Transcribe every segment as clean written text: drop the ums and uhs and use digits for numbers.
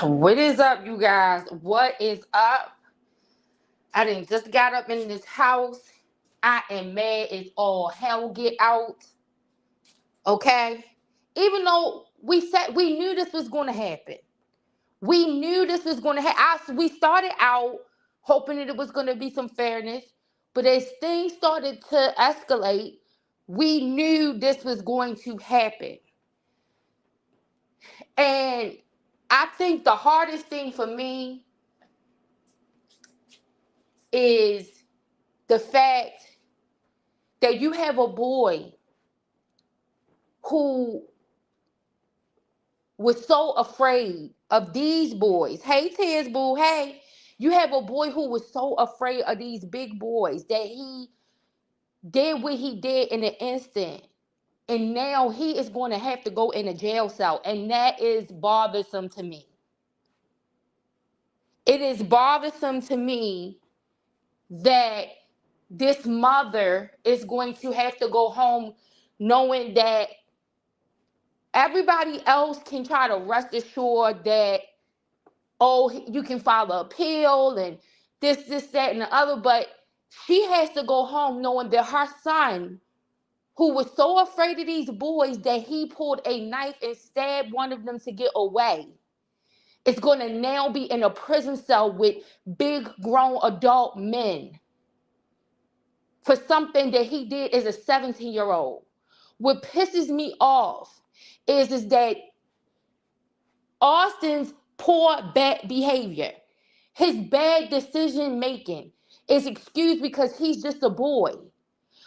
What is up, you guys? What is up? I didn't just got up in this house. I am mad as all hell get out. Okay? Even though we knew this was gonna happen. We knew this was gonna happen. We started out hoping that it was gonna be some fairness, but as things started to escalate, we knew this was going to happen. And I think the hardest thing for me is the fact that you have a boy who was so afraid of these boys. Hey, Tiz Boo, hey. You have a boy who was so afraid of these big boys that he did what he did in an instant. And now he is going to have to go in a jail cell. And that is bothersome to me. It is bothersome to me that this mother is going to have to go home knowing that everybody else can try to rest assured that, oh, you can file an appeal and this, that, and the other, but she has to go home knowing that her son, who was so afraid of these boys that he pulled a knife and stabbed one of them to get away, is going to now be in a prison cell with big grown adult men for something that he did as a 17-year-old. What pisses me off is that Austin's poor bad behavior, his bad decision making is excused because he's just a boy.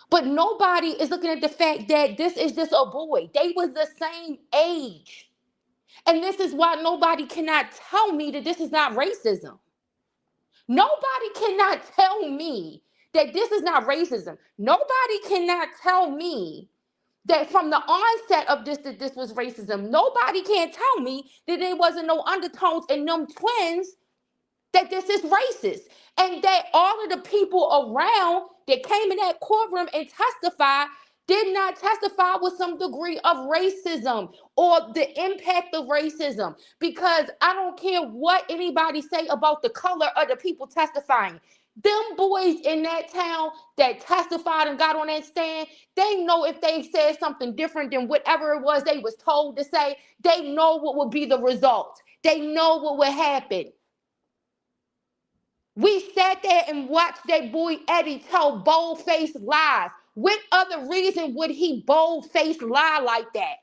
But nobody is looking at the fact that this is just a boy. They was the same age. And this is why nobody cannot tell me that this is not racism. Nobody cannot tell me that this is not racism. Nobody cannot tell me that from the onset of this, that this was racism. Nobody can tell me that there wasn't no undertones in them twins, that this is racist. And that all of the people around that came in that courtroom and testified did not testify with some degree of racism or the impact of racism. Because I don't care what anybody say about the color of the people testifying. Them boys in that town that testified and got on that stand, they know if they said something different than whatever it was they was told to say, they know what would be the result. They know what would happen. We sat there and watched that boy Eddie tell bold-faced lies. What other reason would he bold-faced lie like that?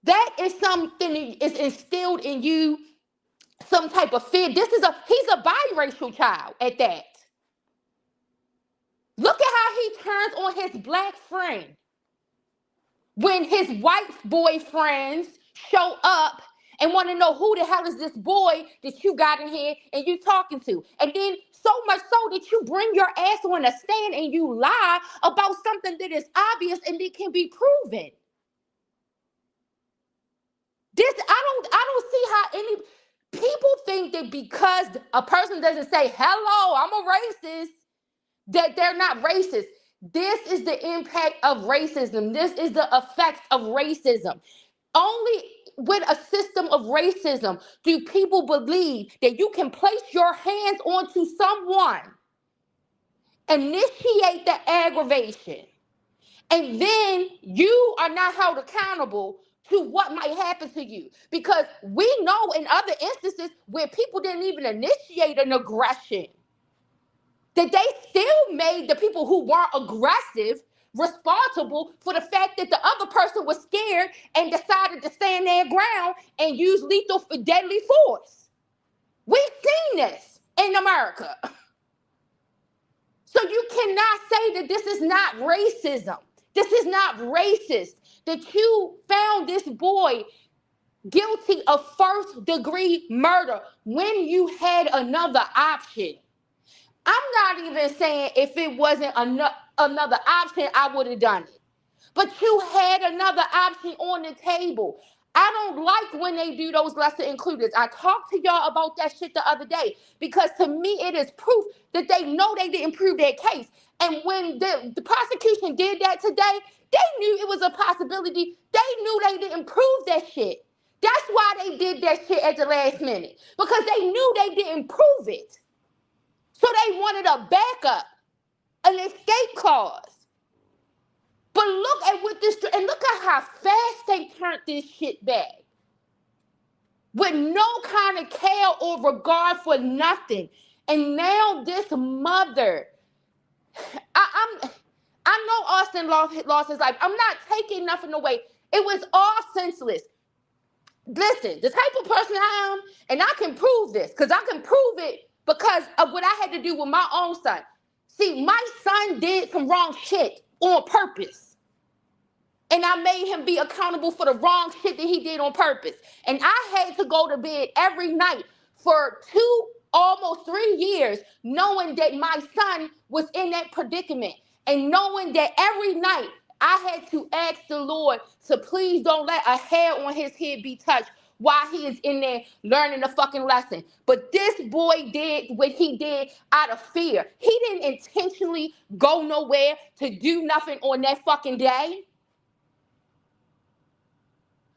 That is something that is instilled in you, some type of fear. He's a biracial child at that. Look at how he turns on his black friend when his white boyfriends show up and want to know who the hell is this boy that you got in here and you talking to. And then so much so that you bring your ass on a stand and you lie about something that is obvious and it can be proven. I don't see how any people think that because a person doesn't say, hello, I'm a racist, that they're not racist. This is the impact of racism. This is the effects of racism. Only with a system of racism do people believe that you can place your hands onto someone, initiate the aggravation, and then you are not held accountable to what might happen to you. Because we know in other instances where people didn't even initiate an aggression, that they still made the people who weren't aggressive responsible for the fact that the other person was scared and decided to stand their ground and use deadly force. We've seen this in America. So you cannot say that this is not racism. This is not racist. That you found this boy guilty of first-degree murder when you had another option. I'm not even saying if it wasn't another option, I would have done it. But you had another option on the table. I don't like when they do those lesser included. I talked to y'all about that shit the other day because to me it is proof that they know they didn't prove their case. And when the prosecution did that today, they knew it was a possibility. They knew they didn't prove that shit. That's why they did that shit at the last minute. Because they knew they didn't prove it. So they wanted a backup, an escape clause. But look at what this, and look at how fast they turned this shit back. With no kind of care or regard for nothing. And now this mother, I know Austin lost his life. I'm not taking nothing away. It was all senseless. Listen, the type of person I am, and I can prove this, because I can prove it because of what I had to do with my own son. See, my son did some wrong shit on purpose. And I made him be accountable for the wrong shit that he did on purpose. And I had to go to bed every night for almost 3 years, knowing that my son was in that predicament. And knowing that every night I had to ask the Lord to please don't let a hair on his head be touched while he is in there learning the fucking lesson. But this boy did what he did out of fear. He didn't intentionally go nowhere to do nothing on that fucking day.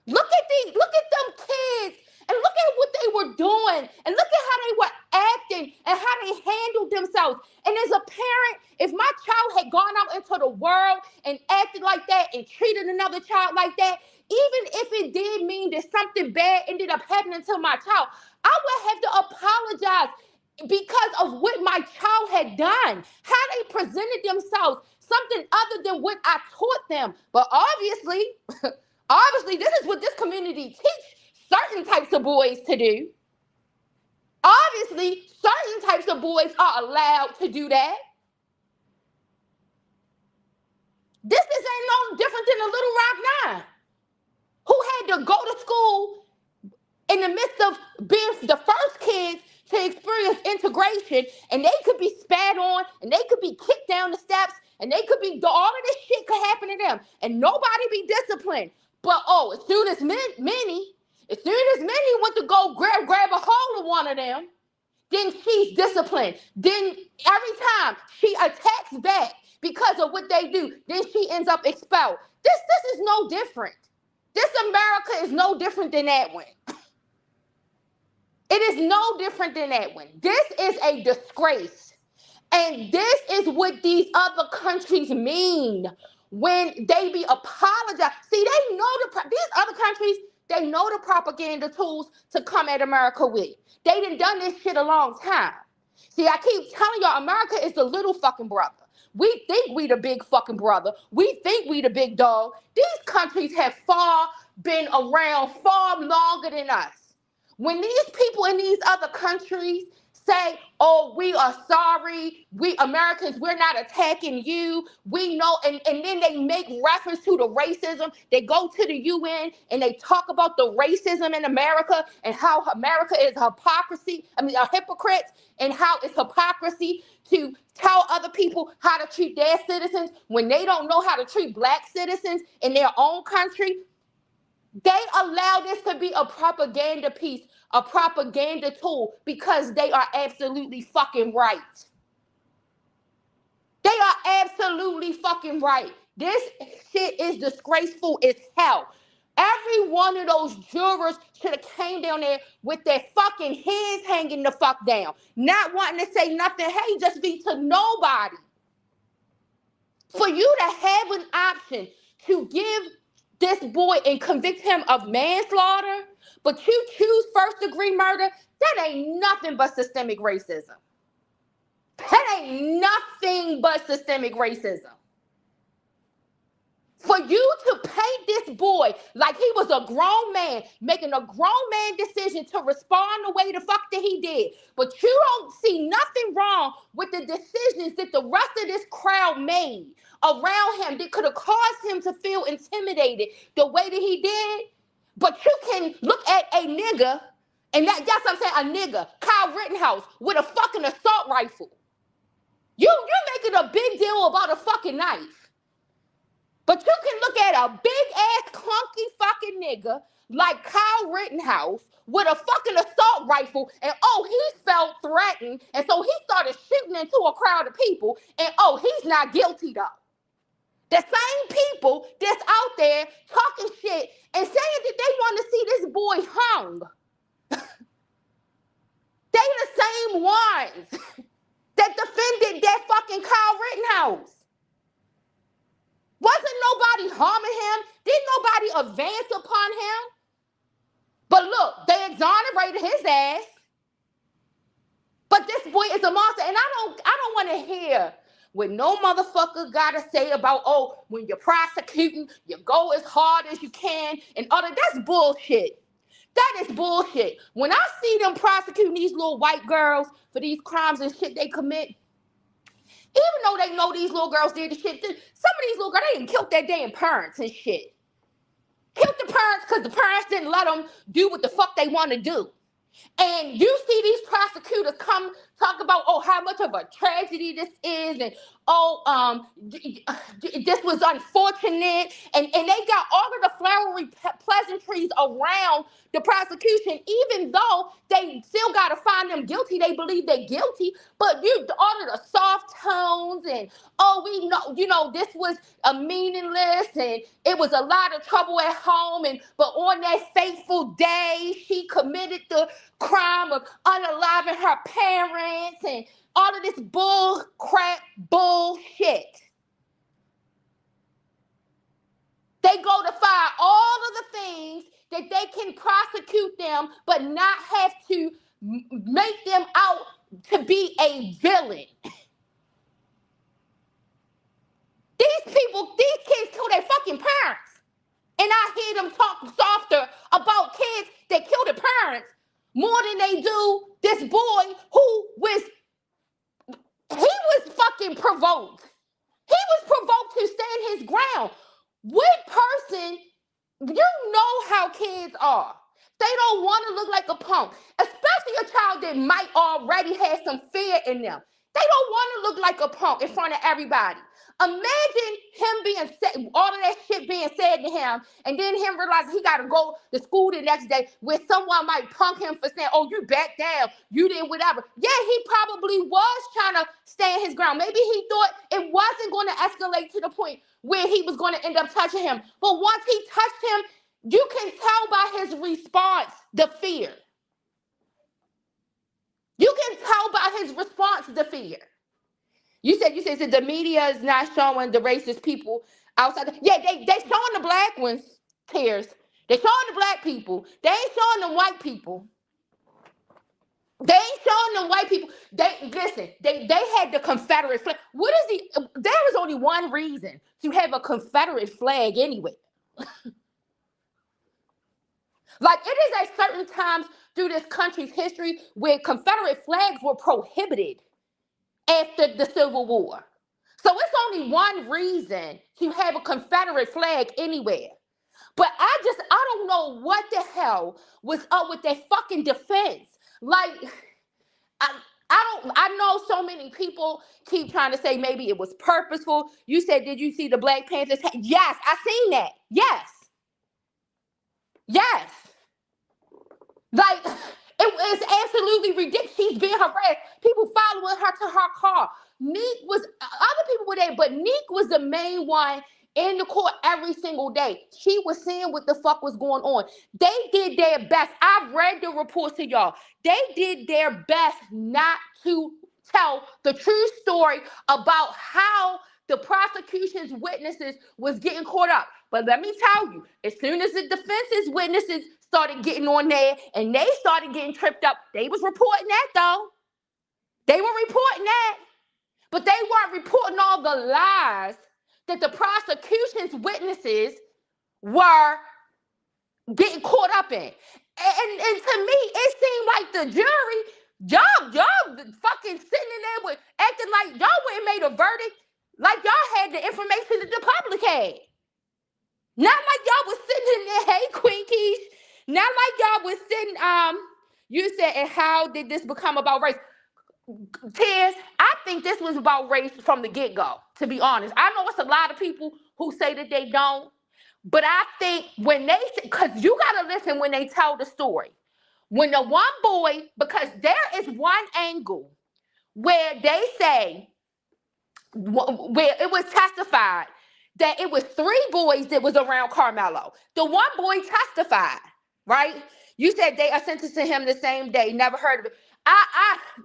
Look at them kids, and look at what they were doing, and look at how they were acting, and how they handled themselves. And as a parent, if my child had gone out into the world and acted like that and treated another child like that, even if it did mean that something bad ended up happening to my child, I would have to apologize because of what my child had done, how they presented themselves, something other than what I taught them. But obviously, this is what this community teach certain types of boys to do. Obviously, certain types of boys are allowed to do that. This ain't no different than a Little Rock 9, who had to go to school in the midst of being the first kids to experience integration, and they could be spat on, and they could be kicked down the steps, and they could be, all of this shit could happen to them, and nobody be disciplined. But as soon as Minnie went to go grab a hold of one of them, then she's disciplined. Then every time she attacks back because of what they do, then she ends up expelled. This is no different. This America is no different than that one. It is no different than that one. This is a disgrace. And this is what these other countries mean when they be apologizing. See, they know these other countries, they know the propaganda tools to come at America with. They done this shit a long time. See, I keep telling y'all, America is the little fucking brother. We think we the big fucking brother. We think we the big dog. These countries have been around far longer than us. When these people in these other countries say, oh, we are sorry, we Americans, we're not attacking you, we know, and then they make reference to the racism. They go to the UN and they talk about the racism in America and how America is a hypocrite, and how it's hypocrisy to tell other people how to treat their citizens when they don't know how to treat black citizens in their own country. They allow this to be a propaganda piece, a propaganda tool, because they are absolutely fucking right. They are absolutely fucking right. This shit is disgraceful as hell. Every one of those jurors should have came down there with their fucking heads hanging the fuck down, not wanting to say nothing. Hey, just be to nobody. For you to have an option to give this boy and convict him of manslaughter, but you choose first-degree murder, that ain't nothing but systemic racism. That ain't nothing but systemic racism. For you to paint this boy like he was a grown man, making a grown man decision to respond the way the fuck that he did, but you don't see nothing wrong with the decisions that the rest of this crowd made around him that could have caused him to feel intimidated the way that he did. But you can look at a nigga, and that's what I'm saying, a nigga, Kyle Rittenhouse, with a fucking assault rifle. You're making a big deal about a fucking knife. But you can look at a big-ass, clunky fucking nigga like Kyle Rittenhouse with a fucking assault rifle, and he felt threatened, and so he started shooting into a crowd of people, and he's not guilty though. The same people that's out there talking shit and saying that they want to see this boy advance upon him. But look, they exonerated his ass. But this boy is a monster, and I don't want to hear what no motherfucker gotta say about, oh, when you're prosecuting, you go as hard as you can, and all that. That's bullshit. That is bullshit. When I see them prosecuting these little white girls for these crimes and shit they commit, even though they know these little girls did the shit, some of these little girls, they didn't kill their damn parents and shit. Killed the parents because the parents didn't let them do what the fuck they want to do. And you see these prosecutors come talk about, oh, how much of a tragedy this is, and this was unfortunate, and they got all of the flowery pleasantries around the prosecution, even though they still got to find them guilty. They believe they're guilty, but all of the soft tones and, oh, we know, this was a meaningless, and it was a lot of trouble at home, but on that fateful day, she committed the crime of unaliving her parents, and all of this bull crap bullshit. They go to find all of the things that they can prosecute them, but not have to make them out to be a villain. These kids kill their fucking parents. And I hear them talk softer about kids that kill their parents more than they do this boy who was fucking provoked. He was provoked to stand his ground. What person, you know how kids are. They don't want to look like a punk, especially a child that might already have some fear in them. They don't want to look like a punk in front of everybody. Imagine him being said, all of that shit being said to him, and then him realizing he got to go to school the next day where someone might punk him for saying, oh, you back down, you did whatever. Yeah, he probably was trying to stand his ground. Maybe he thought it wasn't going to escalate to the point where he was going to end up touching him. But once he touched him, you can tell by his response the fear. You can tell by his response the fear. You said that the media is not showing the racist people outside. Yeah, they showing the black ones tears. They showing the black people. They ain't showing them white people. They ain't showing them white people. They had the Confederate flag. There is only one reason to have a Confederate flag anyway. Like, it is at certain times through this country's history where Confederate flags were prohibited after the Civil War. So it's only one reason to have a Confederate flag anywhere. But I don't know what the hell was up with that fucking defense. Like, I know so many people keep trying to say maybe it was purposeful. You said, did you see the Black Panthers? Yes, I seen that. Yes. Like, it was absolutely ridiculous. She's being harassed. People following her to her car. Other people were there, but Neek was the main one in the court every single day. She was seeing what the fuck was going on. They did their best. I've read the reports to y'all. They did their best not to tell the true story about how the prosecution's witnesses was getting caught up. But let me tell you, as soon as the defense's witnesses started getting on there and they started getting tripped up, they was reporting that though. They were reporting that. But they weren't reporting all the lies that the prosecution's witnesses were getting caught up in. And to me, it seemed like the jury, y'all fucking sitting in there with acting like y'all wouldn't made a verdict, like y'all had the information that the public had. Not like y'all was sitting in there, hey, Queen Keish. Not like y'all was sitting, you said, and how did this become about race? Tears, I think this was about race from the get-go, to be honest. I know it's a lot of people who say that they don't, but I think when they, because you got to listen when they tell the story. When the one boy, because there is one angle where they say, where it was testified that it was 3 boys that was around Carmelo. The one boy testified, right? You said they are sentencing him the same day. Never heard of it.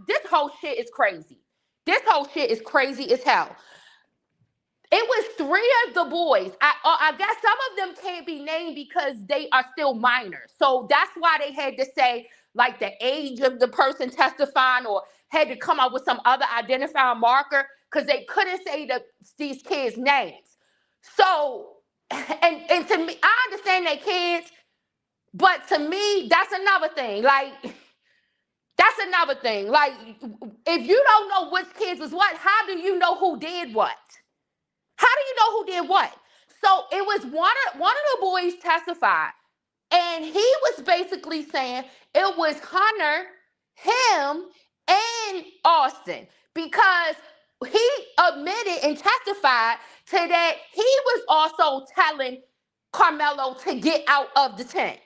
This whole shit is crazy. This whole shit is crazy as hell. It was three of the boys. I guess some of them can't be named because they are still minors. So that's why they had to say like the age of the person testifying, or had to come up with some other identifying marker because they couldn't say these kids' names. So, and to me, I understand they kids, but to me, that's another thing. Like, that's another thing. Like, if you don't know which kids was what, how do you know who did what? How do you know who did what? So it was one of the boys testified, and he was basically saying it was Hunter, him, and Austin, because he admitted and testified to that he was also telling Carmelo to get out of the tent.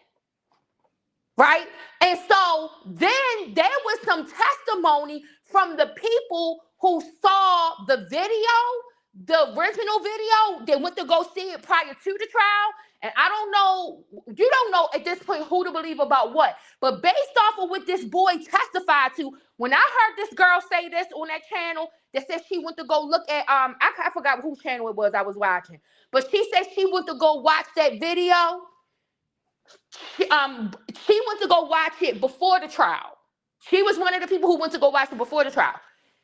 Right? And so then there was some testimony from the people who saw the video, the original video. They went to go see it prior to the trial. And I don't know, you don't know at this point who to believe about what. But based off of what this boy testified to, when I heard this girl say this on that channel that said she went to go look at, I forgot whose channel it was I was watching. But she said she went to go watch that video. She went to go watch it before the trial. She was one of the people who went to go watch it before the trial.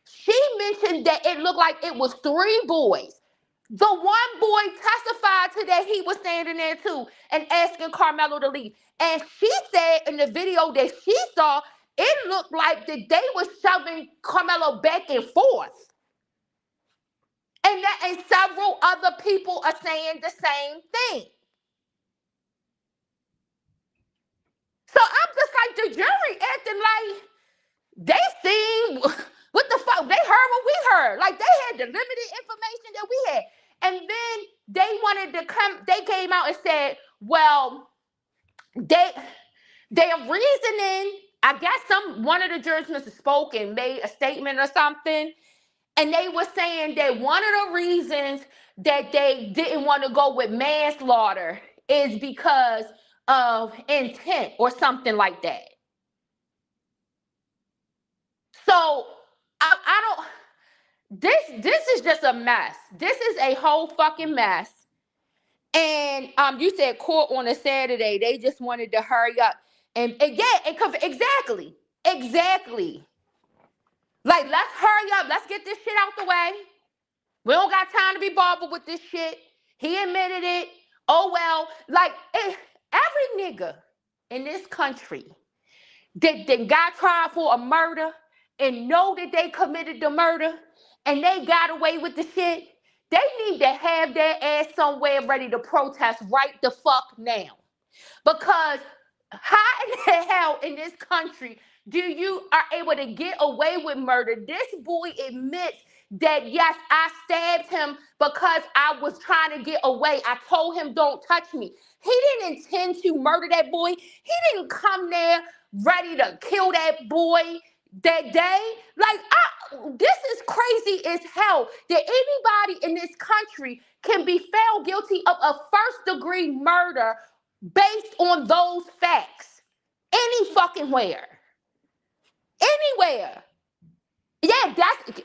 She mentioned that it looked like it was three boys. The one boy testified to that he was standing there too and asking Carmelo to leave. And she said in the video that she saw, it looked like that they were shoving Carmelo back and forth. And several other people are saying the same thing. So I'm just like, the jury acting like they seen what the fuck. They heard what we heard. Like, they had the limited information that we had. And then they wanted to come, they came out and said, well, their reasoning, I guess one of the jurors must have spoken and made a statement or something. And they were saying that one of the reasons that they didn't want to go with manslaughter is because of intent or something like that. So I don't, this is just a mess. This is a whole fucking mess. And you said court on a Saturday. They just wanted to hurry up and exactly. Like, let's hurry up. Let's get this shit out the way. We don't got time to be bothered with this shit. He admitted it. Oh well. Like, every nigga in this country that got tried for a murder and know that they committed the murder and they got away with the shit, they need to have their ass somewhere ready to protest right the fuck now. Because how in the hell in this country do you are able to get away with murder? This boy admits that, yes, I stabbed him because I was trying to get away. I told him, don't touch me. He didn't intend to murder that boy. He didn't come there ready to kill that boy that day. Like, this is crazy as hell that anybody in this country can be found guilty of a first-degree murder based on those facts. Any fucking where. Anywhere. Yeah,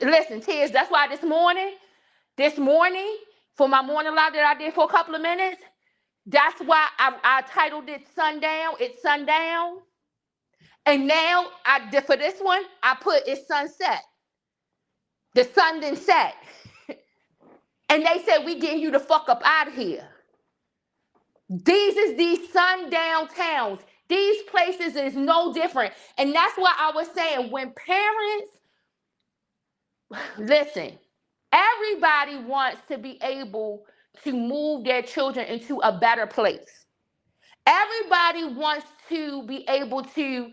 listen, Tiz, that's why this morning, for my morning live that I did for a couple of minutes, that's why I titled it Sundown. It's sundown. And now, for this one, I put it's sunset. The sun didn't set. And they said, we getting you the fuck up out of here. These sundown towns. These places is no different. And that's why I was saying, when parents, listen, everybody wants to be able to move their children into a better place. Everybody wants to be able to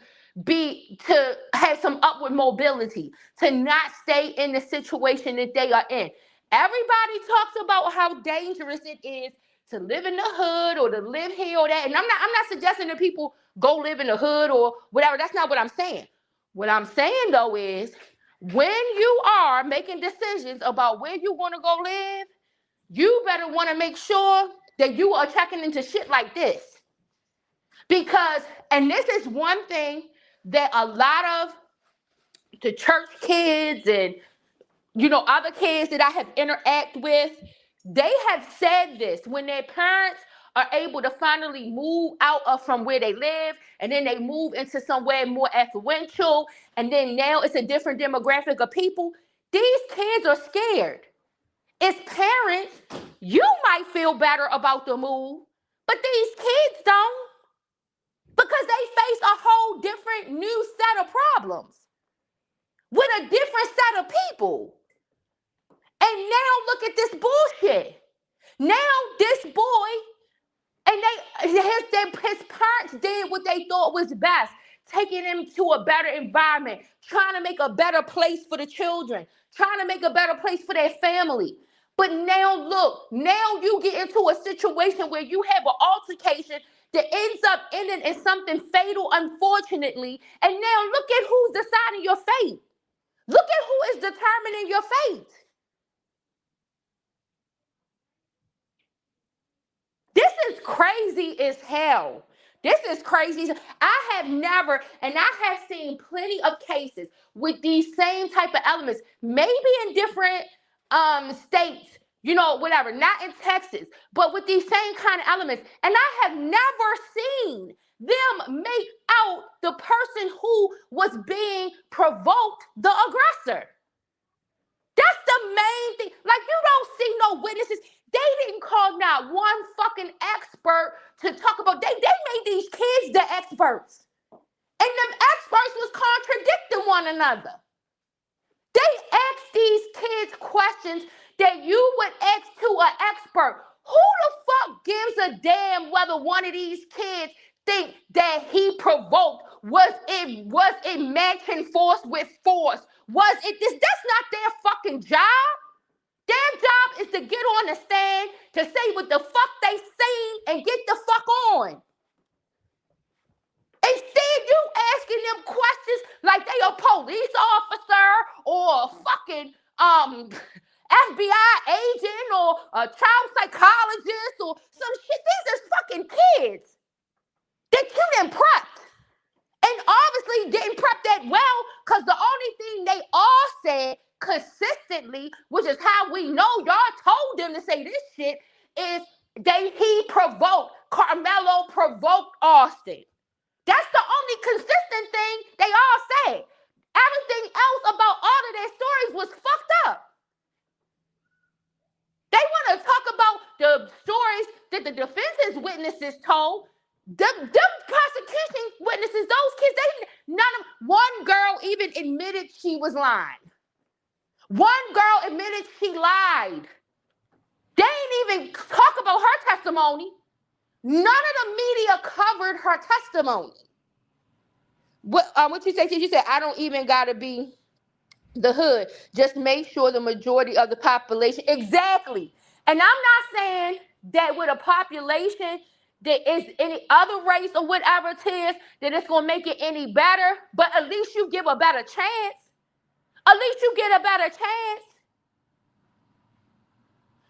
have some upward mobility, to not stay in the situation that they are in. Everybody talks about how dangerous it is to live in the hood or to live here or that. And I'm not suggesting that people go live in the hood or whatever. That's not what I'm saying. What I'm saying, though, is when you are making decisions about where you want to go live, you better want to make sure that you are checking into shit like this. Because, and this is one thing that a lot of the church kids and, other kids that I have interacted with, they have said this when their parents are able to finally move out of from where they live, and then they move into somewhere more affluential, and then now it's a different demographic of people. These kids are scared. As parents, you might feel better about the move, but these kids don't, because they face a whole different new set of problems with a different set of people. And now look at this bullshit. Now this boy, and his parents did what they thought was best, taking him to a better environment, trying to make a better place for the children, trying to make a better place for their family. But now look, now you get into a situation where you have an altercation that ends up ending in something fatal, unfortunately. And now look at who's deciding your fate. Look at who is determining your fate. This is crazy as hell. This is crazy. I have never, and I have seen plenty of cases with these same type of elements, maybe in different states, you know, whatever, not in Texas, but with these same kind of elements. And I have never seen them make out the person who was being provoked the aggressor. That's the main thing. Like, you don't see no witnesses. They didn't call not one fucking expert to talk about. They made these kids the experts. And them experts was contradicting one another. They asked these kids questions that you would ask to an expert. Who the fuck gives a damn whether one of these kids think that he provoked? Was it matching force with force? Was it this? That's not their fucking job. Their job is to get on the stand to say what the fuck they seen and get the fuck on. Instead, you asking them questions like they a police officer or a fucking FBI agent or a child psychologist or some shit. These are fucking kids that you didn't prep. And obviously didn't prep that well, because the only thing they all said consistently, which is how we know y'all told them to say this shit, is he provoked, Carmelo provoked Austin. That's the only consistent thing they all said. Everything else about all of their stories was fucked up. They want to talk about the stories that the defense's witnesses told. Them prosecution witnesses, those kids, one girl even admitted she was lying. One girl admitted she lied. They didn't even talk about her testimony. None of the media covered her testimony. What you said? You said, I don't even gotta be the hood. Just make sure the majority of the population. Exactly. And I'm not saying that with a population that is any other race or whatever it is, that it's gonna make it any better. But at least you give a better chance. At least you get a better chance.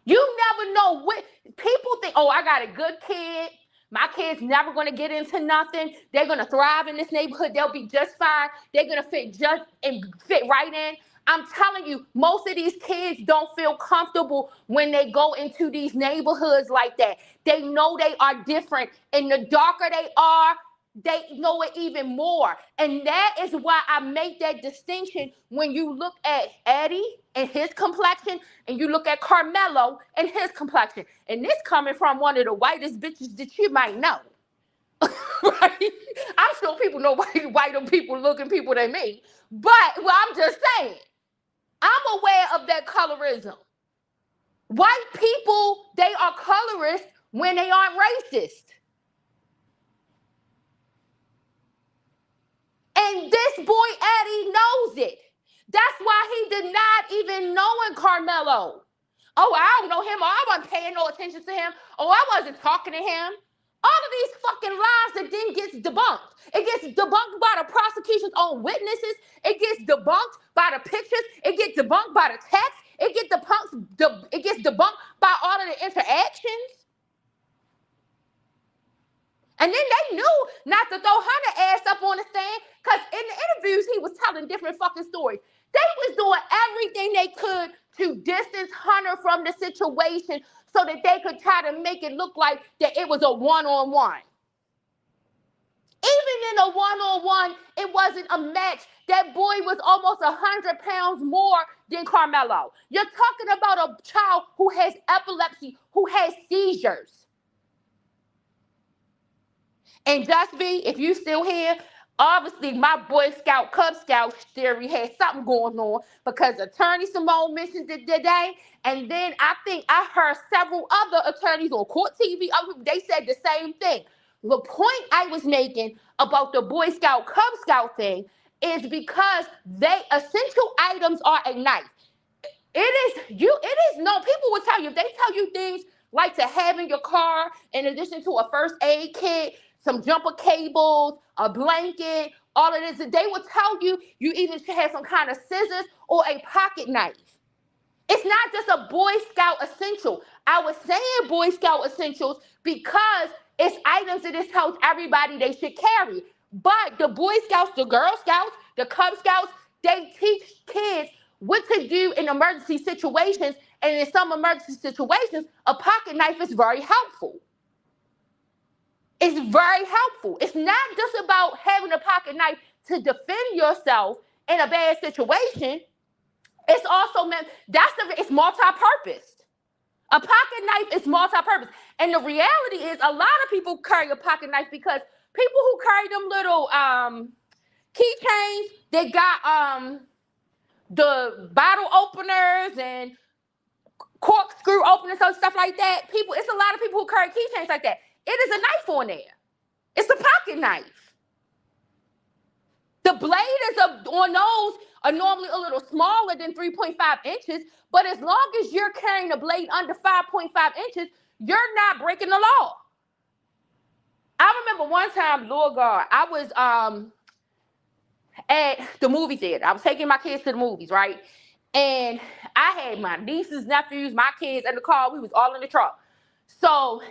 You never know what people think. Oh, I got a good kid. My kid's never going to get into nothing. They're going to thrive in this neighborhood. They'll be just fine. They're going to fit right in. I'm telling you, most of these kids don't feel comfortable when they go into these neighborhoods like that. They know they are different. And the darker they are, they know it even more. And that is why I make that distinction when you look at Eddie and his complexion and you look at Carmelo and his complexion. And this coming from one of the whitest bitches that you might know. Right? I'm sure people know whiter people looking people than me. But I'm just saying, I'm aware of that colorism. White people, they are colorist when they aren't racist. And this boy Eddie knows it. That's why he did not even know Carmelo. Oh, I don't know him. Oh, I wasn't paying no attention to him. Oh, I wasn't talking to him. All of these fucking lies that then gets debunked. It gets debunked by the prosecution's own witnesses. It gets debunked by the pictures. It gets debunked by the text. It gets debunked by all of the interactions. And then they knew not to throw Hunter ass up on the stand, because in the interviews, he was telling different fucking stories. They was doing everything they could to distance Hunter from the situation so that they could try to make it look like that it was a one-on-one. Even in a one-on-one, it wasn't a match. That boy was almost 100 pounds more than Carmelo. You're talking about a child who has epilepsy, who has seizures. And Just Be, if you still here, obviously my Boy Scout, Cub Scout theory had something going on because Attorney Simone mentioned it today. And then I think I heard several other attorneys on court TV, they said the same thing. The point I was making about the Boy Scout, Cub Scout thing is because essential items are a knife. It is known. People will tell you, if they tell you things like to have in your car, in addition to a first aid kit, some jumper cables, a blanket, all of this, they will tell you you even should have some kind of scissors or a pocket knife. It's not just a Boy Scout essential. I was saying Boy Scout essentials because it's items that it tells everybody they should carry. But the Boy Scouts, the Girl Scouts, the Cub Scouts, they teach kids what to do in emergency situations. And in some emergency situations, a pocket knife is very helpful. It's very helpful. It's not just about having a pocket knife to defend yourself in a bad situation. It's also meant, it's multi-purpose. A pocket knife is multi-purpose. And the reality is a lot of people carry a pocket knife because people who carry them little keychains, they got the bottle openers and corkscrew openers and stuff like that. It's a lot of people who carry keychains like that. It is a knife on there. It's a pocket knife. The blade on those are normally a little smaller than 3.5 inches, but as long as you're carrying a blade under 5.5 inches, you're not breaking the law. I remember one time, Lord God, I was at the movie theater. I was taking my kids to the movies, right? And I had my nieces, nephews, my kids in the car. We was all in the truck. So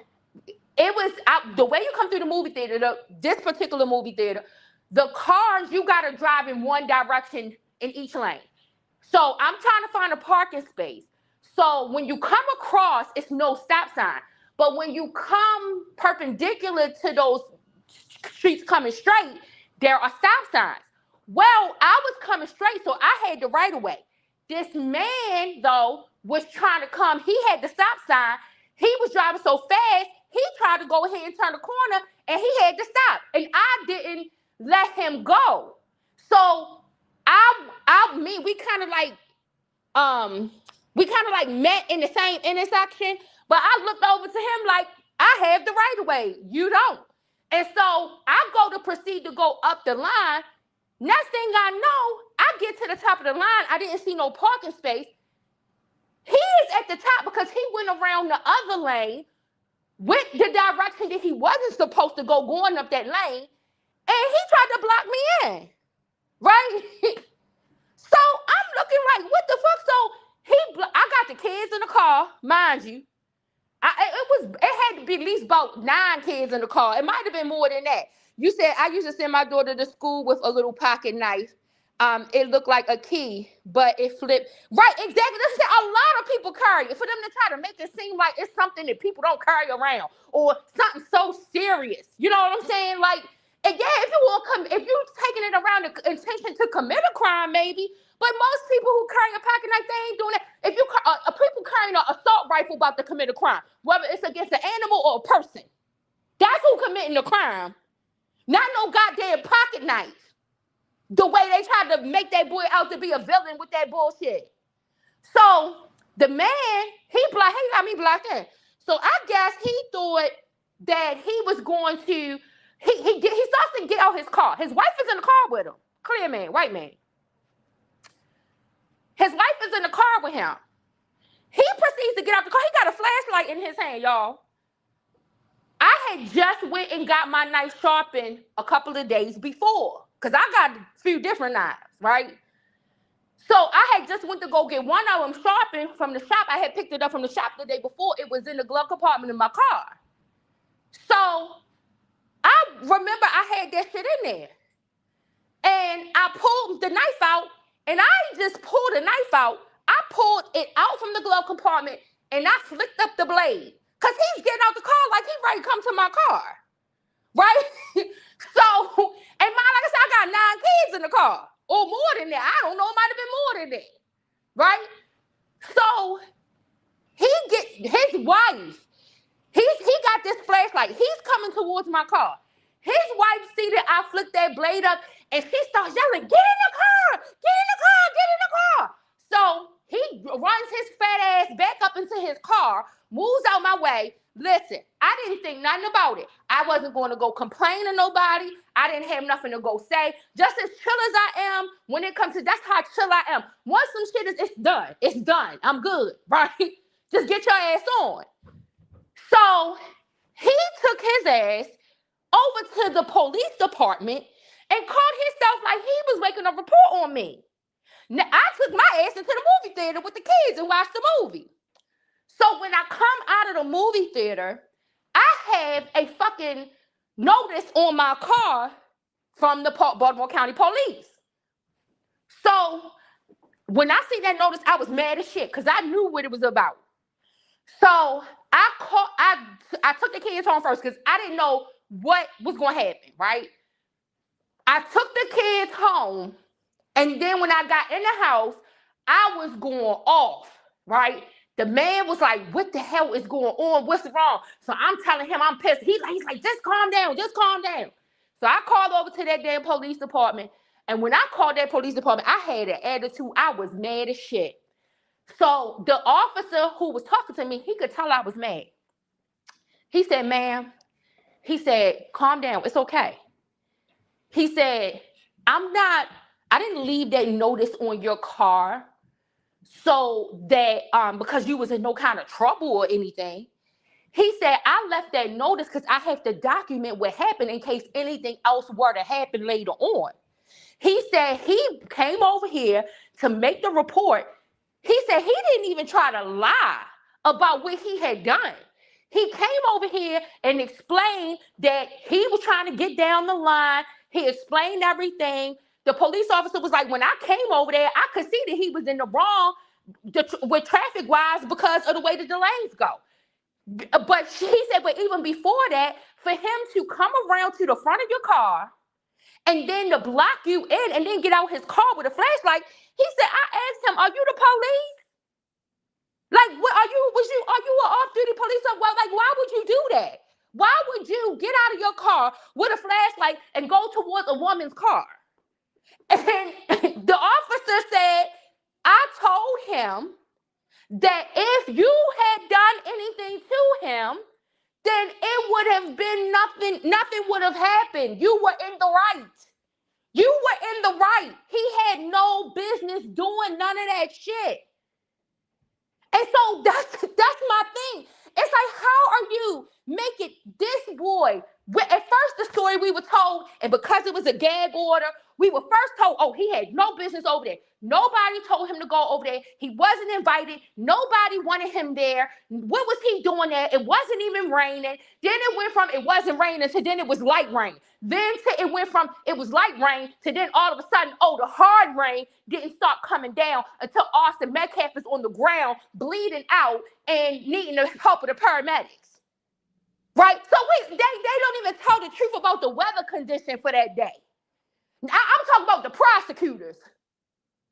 it was the way you come through the movie theater, this particular movie theater, the cars, you got to drive in one direction in each lane. So I'm trying to find a parking space. So when you come across, it's no stop sign. But when you come perpendicular to those streets coming straight, there are stop signs. Well, I was coming straight, so I had the right of way. This man, though, was trying to come. He had the stop sign. He was driving so fast, he tried to go ahead and turn the corner, and he had to stop. And I didn't let him go. So we kind of like met in the same intersection, but I looked over to him like, I have the right of way. You don't. And so I go to proceed to go up the line. Next thing I know, I get to the top of the line. I didn't see no parking space. He is at the top because he went around the other lane, went the direction that he wasn't supposed to go going up that lane, and he tried to block me in, right? So I'm looking like, what the fuck? So I got the kids in the car, mind you. It had to be at least about 9 kids in the car. It might have been more than that. You said I used to send my daughter to school with a little pocket knife. It looked like a key, but it flipped. Right, exactly. That's a lot of people carry it. For them to try to make it seem like it's something that people don't carry around or something so serious. You know what I'm saying? Like, and yeah, if you're taking it around the intention to commit a crime, maybe. But most people who carry a pocket knife, they ain't doing that. If you people carrying an assault rifle about to commit a crime, whether it's against an animal or a person, that's who committing the crime. Not no goddamn pocket knife. The way they tried to make that boy out to be a villain with that bullshit. So the man, he got me blocked in. So I guess he thought that he was going to. He starts to get out his car. His wife is in the car with him. Clear man, white man. His wife is in the car with him. He proceeds to get out the car. He got a flashlight in his hand, y'all. I had just went and got my knife sharpened a couple of days before. Because I got a few different knives, right? So I had just went to go get one of them sharpened from the shop. I had picked it up from the shop the day before. It was in the glove compartment in my car. So I remember I had that shit in there. And I pulled the knife out, And I just pulled a knife out. I pulled it out from the glove compartment and I flicked up the blade. Cause he's getting out the car like he ready to come to my car. Right? So, and like I said, I got 9 kids in the car. Or more than that. I don't know, it might have been more than that. Right? So he gets his wife. He got this flashlight. He's coming towards my car. His wife see that I flicked that blade up and she starts yelling, get in the car, get in the car, get in the car. So he runs his fat ass back up into his car, moves out my way. Listen, I didn't think nothing about it. I wasn't going to go complain to nobody. I didn't have nothing to go say. Just as chill as I am when it comes to, that's how chill I am. Once some shit is, it's done. It's done. I'm good, right? Just get your ass on. So he took his ass over to the police department and called himself like he was making a report on me. Now, I took my ass into the movie theater with the kids and watched the movie. So when I come out of the movie theater, I have a fucking notice on my car from the Baltimore County Police. So when I see that notice, I was mad as shit because I knew what it was about. So I took the kids home first because I didn't know what was going to happen, right? I took the kids home, and then when I got in the house, I was going off, right? The man was like, what the hell is going on? What's wrong? So I'm telling him I'm pissed. He's like, just calm down, just calm down. So I called over to that damn police department, and when I called that police department, I had an attitude. I was mad as shit. So the officer who was talking to me, he could tell I was mad. He said, ma'am, he said, calm down, it's okay. He said, I didn't leave that notice on your car so that, because you was in no kind of trouble or anything. He said, I left that notice because I have to document what happened in case anything else were to happen later on. He said he came over here to make the report. He said he didn't even try to lie about what he had done. He came over here and explained that he was trying to get down the line. He explained everything. The police officer was like, when I came over there, I could see that he was in the wrong with traffic-wise because of the way the lanes go. But he said, but even before that, for him to come around to the front of your car and then to block you in and then get out his car with a flashlight, he said, I asked him, are you the police? Like, what are you an off-duty police officer? Well, like, why would you do that? Why would you get out of your car with a flashlight and go towards a woman's car? And the officer said, I told him that if you had done anything to him, then it would have been nothing would have happened. You were in the right. You were in the right. He had no business doing none of that shit. And so that's my thing. It's like, how are you making this boy? At first, the story we were told, and because it was a gag order, we were first told, oh, he had no business over there. Nobody told him to go over there. He wasn't invited. Nobody wanted him there. What was he doing there? It wasn't even raining. Then it went from it wasn't raining to then it was light rain. Then it went from it was light rain to then all of a sudden, oh, the hard rain didn't start coming down until Austin Metcalf is on the ground, bleeding out and needing the help of the paramedics. Right? So they don't even tell the truth about the weather condition for that day. I'm talking about the prosecutors.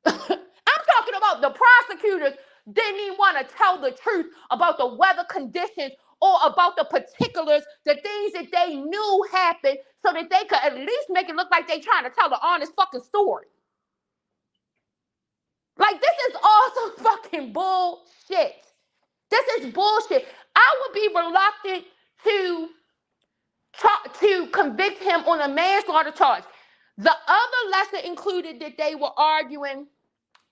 I'm talking about the prosecutors didn't even want to tell the truth about the weather conditions or about the particulars, the things that they knew happened so that they could at least make it look like they're trying to tell the honest fucking story. Like, this is all some fucking bullshit. This is bullshit. I would be reluctant to convict him on a manslaughter charge. The other lesson included that they were arguing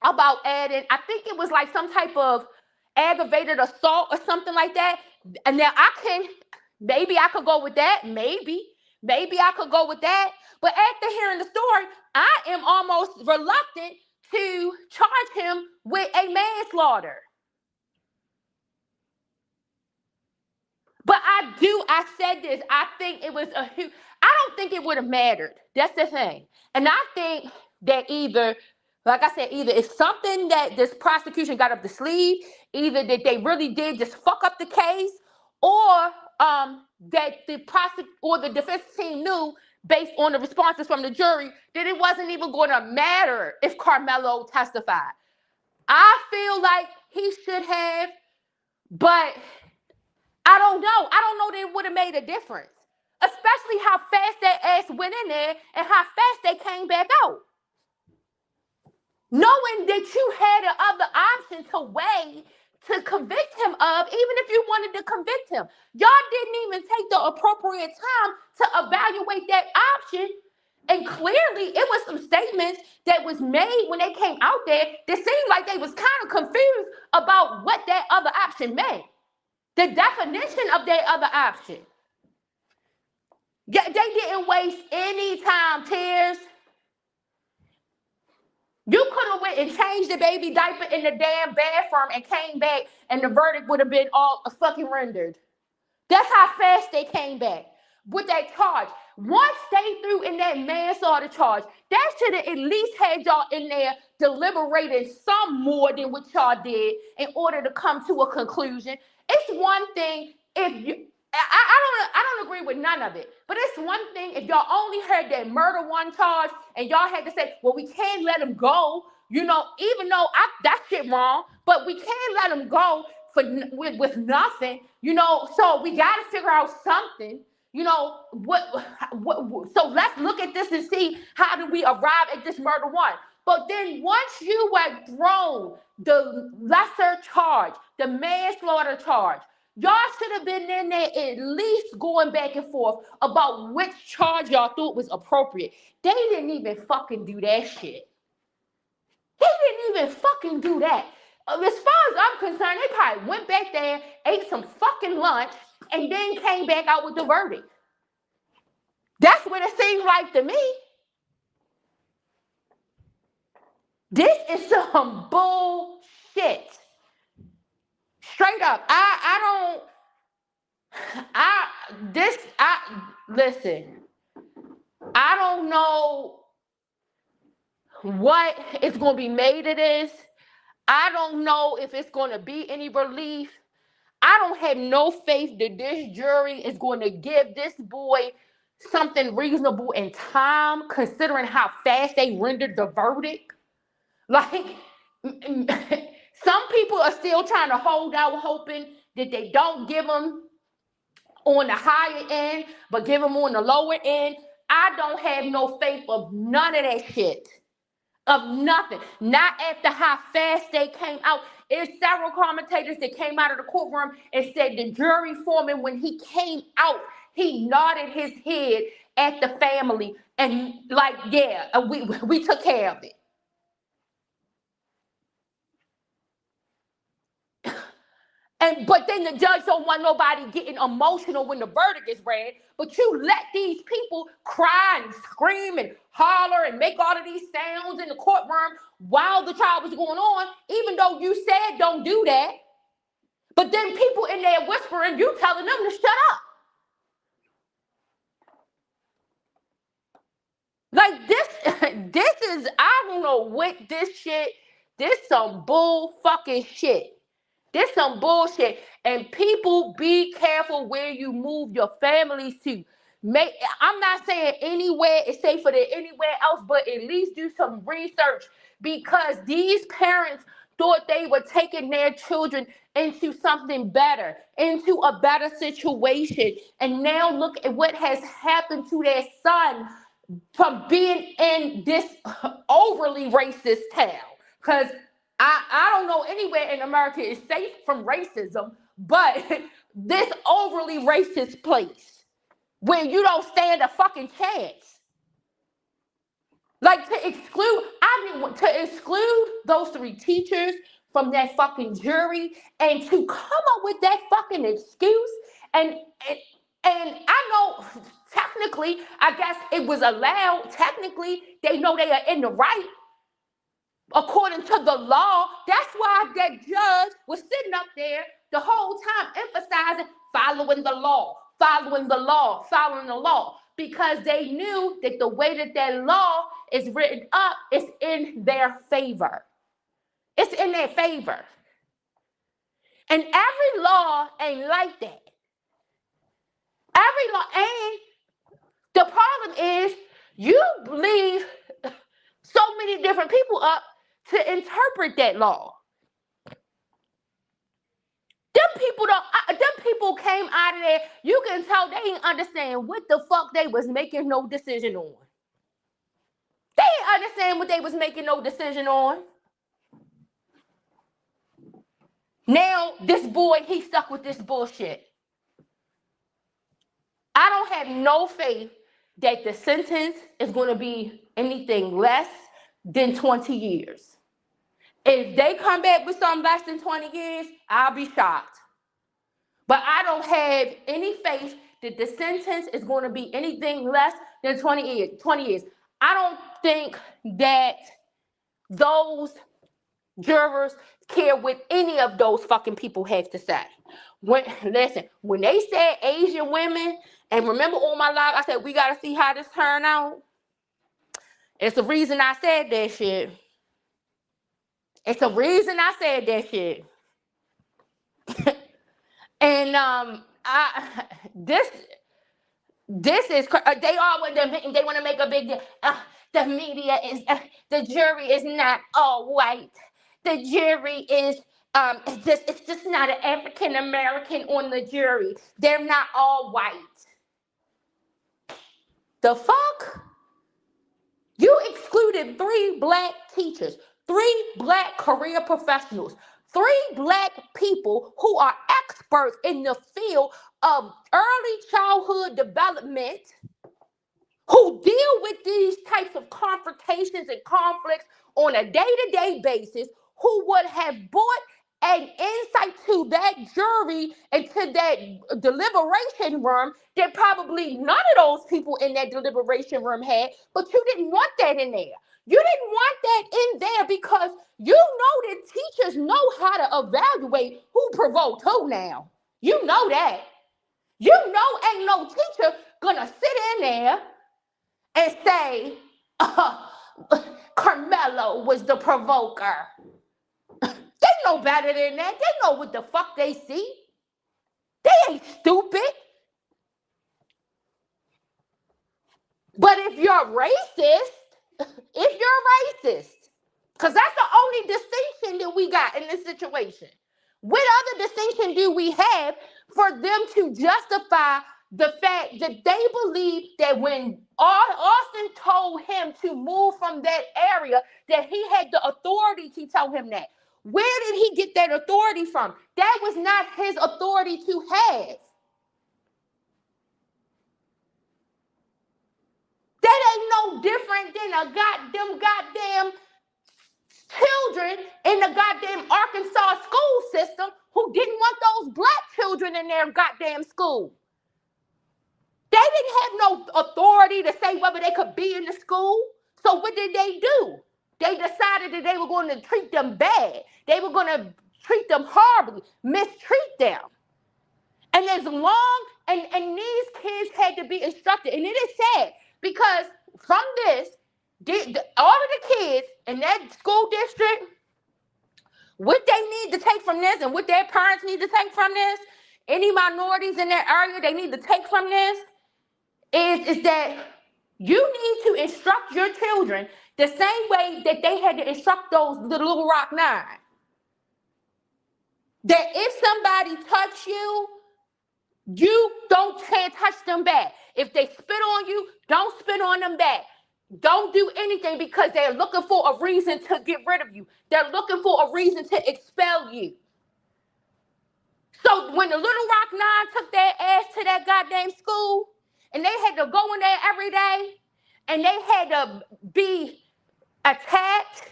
about adding, I think it was like some type of aggravated assault or something like that. And now maybe I could go with that. Maybe I could go with that. But after hearing the story, I am almost reluctant to charge him with a manslaughter. But I said this, I think it was I don't think it would have mattered. That's the thing. And I think that either Like I said, either it's something that this prosecution got up the sleeve, either that they really did just fuck up the case, or that the defense team knew based on the responses from the jury that it wasn't even going to matter if Carmelo testified. I feel like he should have, but I don't know. I don't know that it would have made a difference, especially how fast that ass went in there and how fast they came back out. Knowing that you had the other option to weigh to convict him of, even if you wanted to convict him. Y'all didn't even take the appropriate time to evaluate that option. And clearly, it was some statements that was made when they came out there that seemed like they was kind of confused about what that other option meant. The definition of that other option. Yeah, they didn't waste any time, Tears. You could have went and changed the baby diaper in the damn bathroom and came back and the verdict would have been all fucking rendered. That's how fast they came back with that charge. Once they threw in that manslaughter charge, that should have at least had y'all in there deliberating some more than what y'all did in order to come to a conclusion. It's one thing if you... I don't agree with none of it. But it's one thing if y'all only heard that murder one charge and y'all had to say, well, we can't let him go. You know, even though that shit wrong, but we can't let him go with nothing. You know, so we got to figure out something. You know, so let's look at this and see how do we arrive at this murder one. But then once you had thrown the lesser charge, the manslaughter charge, y'all should have been in there at least going back and forth about which charge y'all thought was appropriate. They didn't even fucking do that shit. They didn't even fucking do that. As far as I'm concerned, they probably went back there, ate some fucking lunch, and then came back out with the verdict. That's what it seemed like to me. This is some bullshit. Straight up. Listen, I don't know what is going to be made of this. I don't know if it's going to be any relief. I don't have no faith that this jury is going to give this boy something reasonable in time, considering how fast they rendered the verdict. Like, some people are still trying to hold out, hoping that they don't give them on the higher end, but give them on the lower end. I don't have no faith of none of that shit. Of nothing. Not after how fast they came out. There's several commentators that came out of the courtroom and said the jury foreman, when he came out, he nodded his head at the family and like, yeah, we took care of it. But then the judge don't want nobody getting emotional when the verdict is read. But you let these people cry and scream and holler and make all of these sounds in the courtroom while the trial was going on, even though you said don't do that. But then people in there whispering, you telling them to shut up. Like this is, I don't know what this shit, this some bull fucking shit. This some bullshit. And people, be careful where you move your families to. I'm not saying anywhere is safer than anywhere else, but at least do some research, because these parents thought they were taking their children into something better, into a better situation. And now look at what has happened to their son from being in this overly racist town. Because I don't know anywhere in America is safe from racism, but this overly racist place where you don't stand a fucking chance. Like to exclude those 3 teachers from that fucking jury and to come up with that fucking excuse. And I know technically, I guess it was allowed. Technically, they know they are in the right. According to the law, that's why that judge was sitting up there the whole time emphasizing following the law, following the law, following the law, because they knew that the way that law is written up, it's in their favor. It's in their favor. And every law ain't like that. Every law, and the problem is you leave so many different people up to interpret that law. Them people came out of there, you can tell they didn't understand what the fuck they was making no decision on. They didn't understand what they was making no decision on. Now, this boy, he stuck with this bullshit. I don't have no faith that the sentence is going to be anything less than 20 years. If they come back with something less than 20 years, I'll be shocked. But I don't have any faith that the sentence is going to be anything less than 20 years. I don't think that those jurors care what any of those fucking people have to say. When they said Asian women, and remember all my life, I said, we got to see how this turn out. It's the reason I said that shit. It's the reason I said that shit. And this is they want to make a big deal. The media is the jury is not all white. The jury is it's just not an African American on the jury. They're not all white. The fuck? You excluded 3 black teachers, 3 black career professionals, 3 black people who are experts in the field of early childhood development, who deal with these types of confrontations and conflicts on a day-to-day basis, who would have brought an insight to that jury and to that deliberation room that probably none of those people in that deliberation room had, but you didn't want that in there. You didn't want that in there because you know that teachers know how to evaluate who provoked who now. You know that. You know ain't no teacher gonna sit in there and say, Carmelo was the provoker. They know better than that. They know what the fuck they see. They ain't stupid. But if you're racist, because that's the only distinction that we got in this situation. What other distinction do we have for them to justify the fact that they believe that when Austin told him to move from that area, that he had the authority to tell him that? Where did he get that authority from? That was not his authority to have. That ain't no different than goddamn children in the goddamn Arkansas school system who didn't want those black children in their goddamn school. They didn't have no authority to say whether they could be in the school. So what did they do? They decided that they were going to treat them bad. They were going to treat them horribly, mistreat them. And as long, and these kids had to be instructed. And it is sad because from this, all of the kids in that school district, what they need to take from this and what their parents need to take from this, any minorities in their area they need to take from this, is that you need to instruct your children the same way that they had to instruct those Little Rock 9. That if somebody touch you, you can't touch them back. If they spit on you, don't spit on them back. Don't do anything because they're looking for a reason to get rid of you. They're looking for a reason to expel you. So when the Little Rock 9 took their ass to that goddamn school, and they had to go in there every day, and they had to be attacked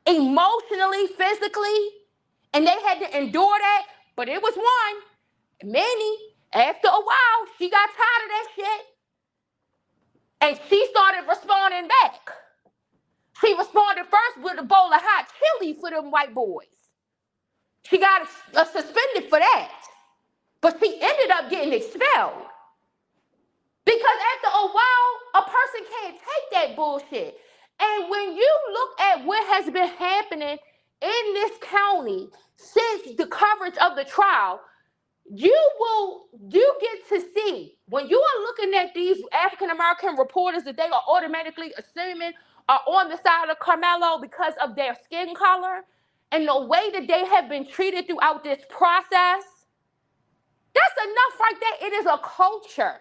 emotionally, physically, and they had to endure that. But it was one, Manny, after a while, she got tired of that shit. And she started responding back. She responded first with a bowl of hot chili for them white boys. She got suspended for that. But she ended up getting expelled. Because after a while, a person can't take that bullshit. And when you look at what has been happening in this county since the coverage of the trial, you get to see when you are looking at these African American reporters that they are automatically assuming are on the side of Carmelo because of their skin color and the way that they have been treated throughout this process. That's enough right there. It is a culture.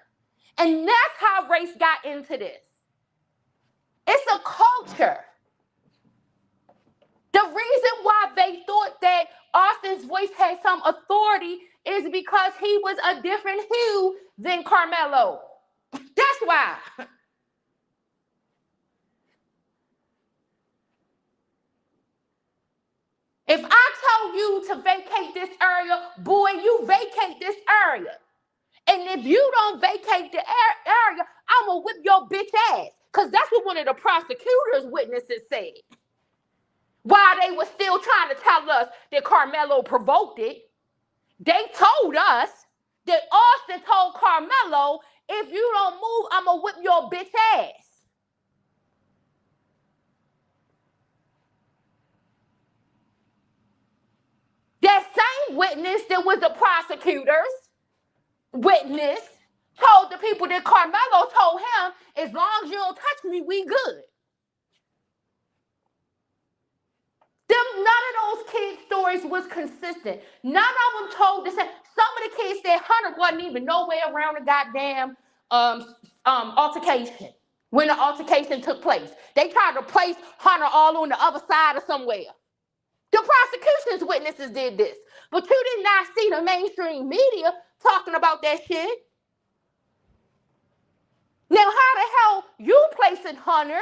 And that's how race got into this. It's a culture. The reason why they thought that Austin's voice had some authority is because he was a different hue than Carmelo. That's why. If I tell you to vacate this area, boy, you vacate this area. And if you don't vacate the area, I'm going to whip your bitch ass. Because that's what one of the prosecutor's witnesses said. While they were still trying to tell us that Carmelo provoked it, they told us that Austin told Carmelo, if you don't move, I'm going to whip your bitch ass. That same witness that was the prosecutor's witness told the people that Carmelo told him, as long as you don't touch me, we good. None of those kids' stories was consistent. None of them told the same. Some of the kids said Hunter wasn't even nowhere around the goddamn altercation when the altercation took place. They tried to place Hunter all on the other side of somewhere. The prosecution's witnesses did this. But you did not see the mainstream media talking about that shit. Now, how the hell you placing Hunter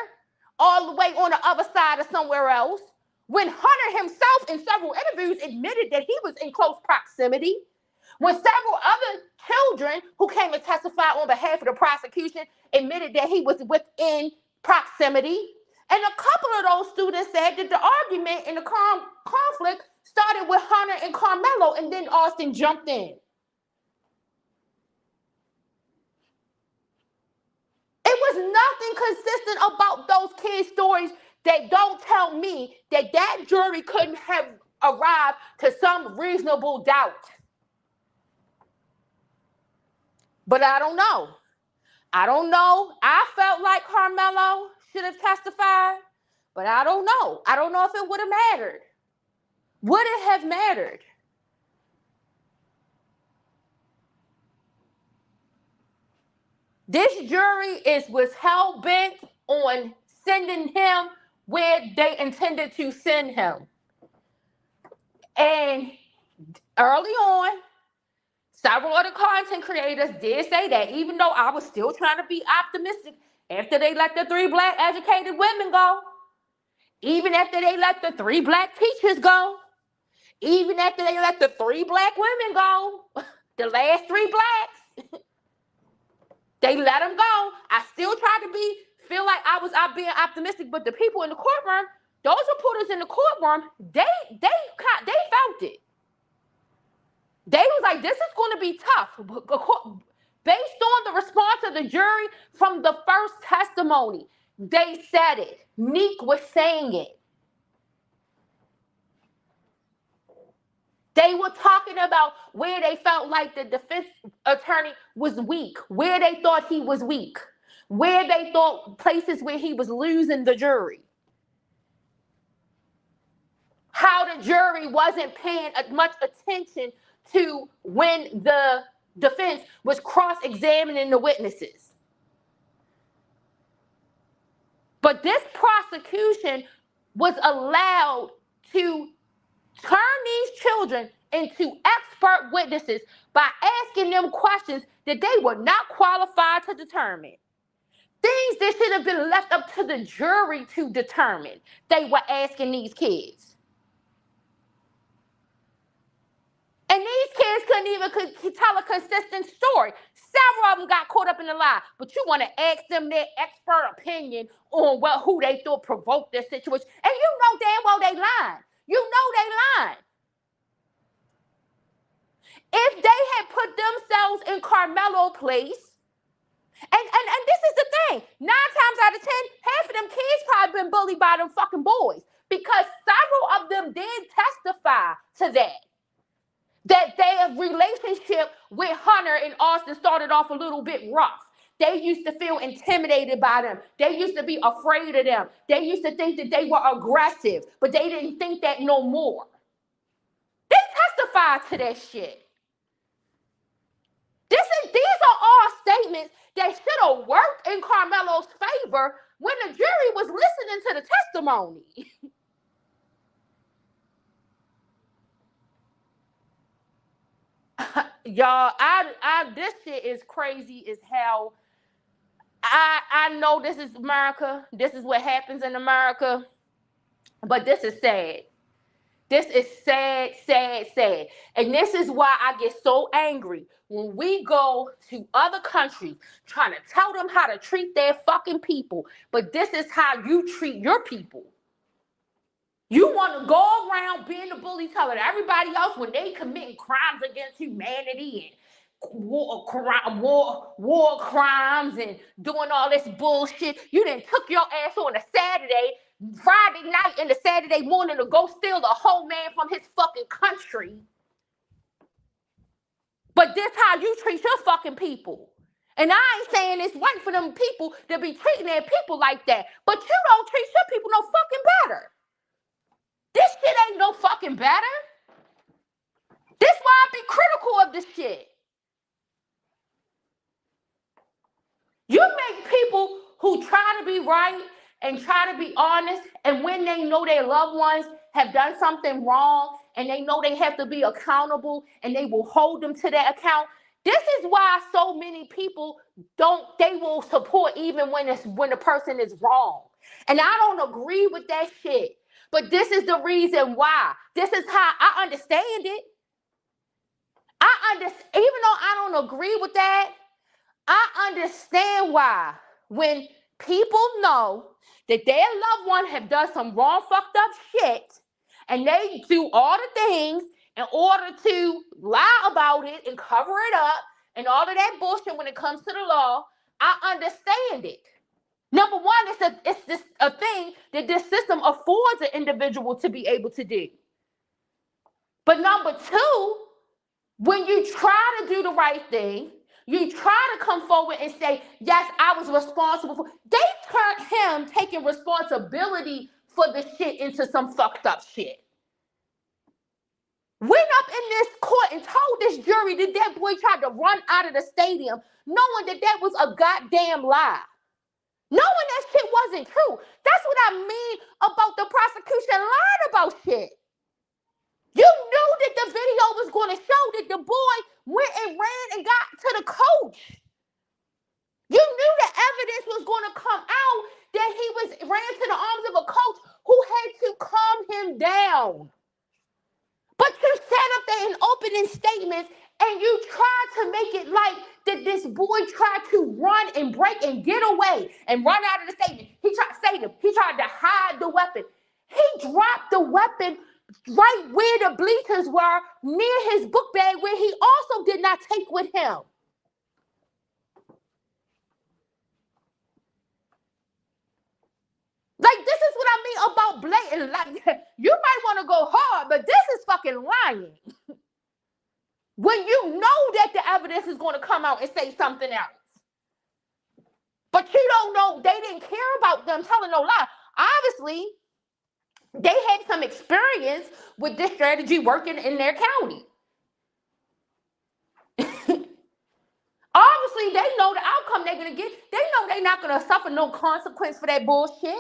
all the way on the other side of somewhere else when Hunter himself in several interviews admitted that he was in close proximity, when several other children who came to testify on behalf of the prosecution admitted that he was within proximity? And a couple of those students said that the argument and the conflict started with Hunter and Carmelo, and then Austin jumped in. It was nothing consistent about those kids' stories that don't tell me that that jury couldn't have arrived to some reasonable doubt. But I don't know. I don't know. I felt like Carmelo should have testified, but I don't know. I don't know if it would have mattered. Would it have mattered? This jury was hell-bent on sending him where they intended to send him. And early on, several other content creators did say that, even though I was still trying to be optimistic after they let the 3 Black educated women go, even after they let the 3 Black teachers go, even after they let the 3 Black women go, the last 3 Blacks, they let them go. I still tried to feel like I was out being optimistic, but the people in the courtroom, those reporters in the courtroom, they felt it. They was like, this is going to be tough. Based on the response of the jury from the first testimony, they said it. Neek was saying it. They were talking about where they felt like the defense attorney was weak, where they thought he was weak, where they thought places where he was losing the jury. How the jury wasn't paying much attention to when the defense was cross-examining the witnesses. But this prosecution was allowed to turn these children into expert witnesses by asking them questions that they were not qualified to determine. Things that should have been left up to the jury to determine, they were asking these kids. And these kids couldn't even tell a consistent story. Several of them got caught up in the lie. But you want to ask them their expert opinion on who they thought provoked their situation. And you know damn well they lying. You know they lying. If they had put themselves in Carmelo's place, and this is the thing, 9 times out of 10, half of them kids probably been bullied by them fucking boys, because several of them did testify to that their relationship with Hunter and Austin started off a little bit rough. They used to feel intimidated by them. They used to be afraid of them. They used to think that they were aggressive, but they didn't think that no more. They testified to that shit. These are all statements that should have worked in Carmelo's favor when the jury was listening to the testimony. Y'all, this shit is crazy as hell. I know this is America. This is what happens in America. But this is sad. This is sad, sad, sad. And this is why I get so angry when we go to other countries trying to tell them how to treat their fucking people. But this is how you treat your people. You want to go around being the bully, telling everybody else when they committing crimes against humanity and war crimes and doing all this bullshit. You done took your ass on a Friday night and a Saturday morning to go steal the whole man from his fucking country. But this how you treat your fucking people. And I ain't saying it's right for them people to be treating their people like that. But you don't treat your people no fucking better. This shit ain't no fucking better. This why I be critical of this shit. You make people who try to be right and try to be honest, and when they know their loved ones have done something wrong and they know they have to be accountable and they will hold them to that account. This is why so many people they will support even when the person is wrong. And I don't agree with that shit. But this is the reason why. This is how I understand it. Even though I don't agree with that, I understand why. When people know that their loved one have done some wrong, fucked up shit, and they do all the things in order to lie about it and cover it up and all of that bullshit when it comes to the law, I understand it. Number one, it's a thing that this system affords an individual to be able to do. But number two, when you try to do the right thing, you try to come forward and say, yes, I was responsible for. They turned him taking responsibility for the shit into some fucked up shit. Went up in this court and told this jury that boy tried to run out of the stadium, knowing that was a goddamn lie. Knowing that shit wasn't true. That's what I mean about the prosecution lying about shit. You knew that the video was going to show that the boy went and ran and got to the coach. You knew the evidence was going to come out that he ran to the arms of a coach who had to calm him down. But you sat up there in opening statements and you tried to make it like that this boy tried to run and break and get away and run out of the stadium. He tried to hide the weapon. He dropped the weapon right where the bleachers were, near his book bag, where he also did not take with him. Like, this is what I mean about blatant. Like, you might want to go hard, but this is fucking lying. When you know that the evidence is going to come out and say something else. But you don't know, they didn't care about them telling no lie. Obviously, they had some experience with this strategy working in their county. Obviously, they know the outcome they're going to get. They know they're not going to suffer no consequence for that bullshit.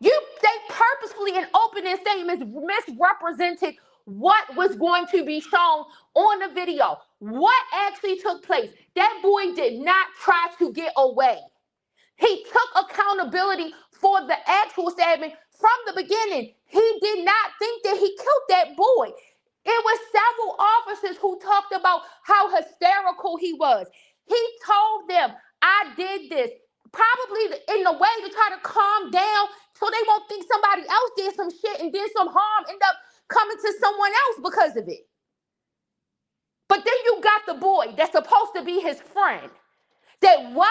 They purposefully in opening statements misrepresented what was going to be shown on the video. What actually took place? That boy did not try to get away. He took accountability for the actual stabbing from the beginning. He did not think that he killed that boy. It was several officers who talked about how hysterical he was. He told them, I did this, probably in a way to try to calm down so they won't think somebody else did some shit and did some harm, end up coming to someone else because of it. But then you got the boy that's supposed to be his friend that while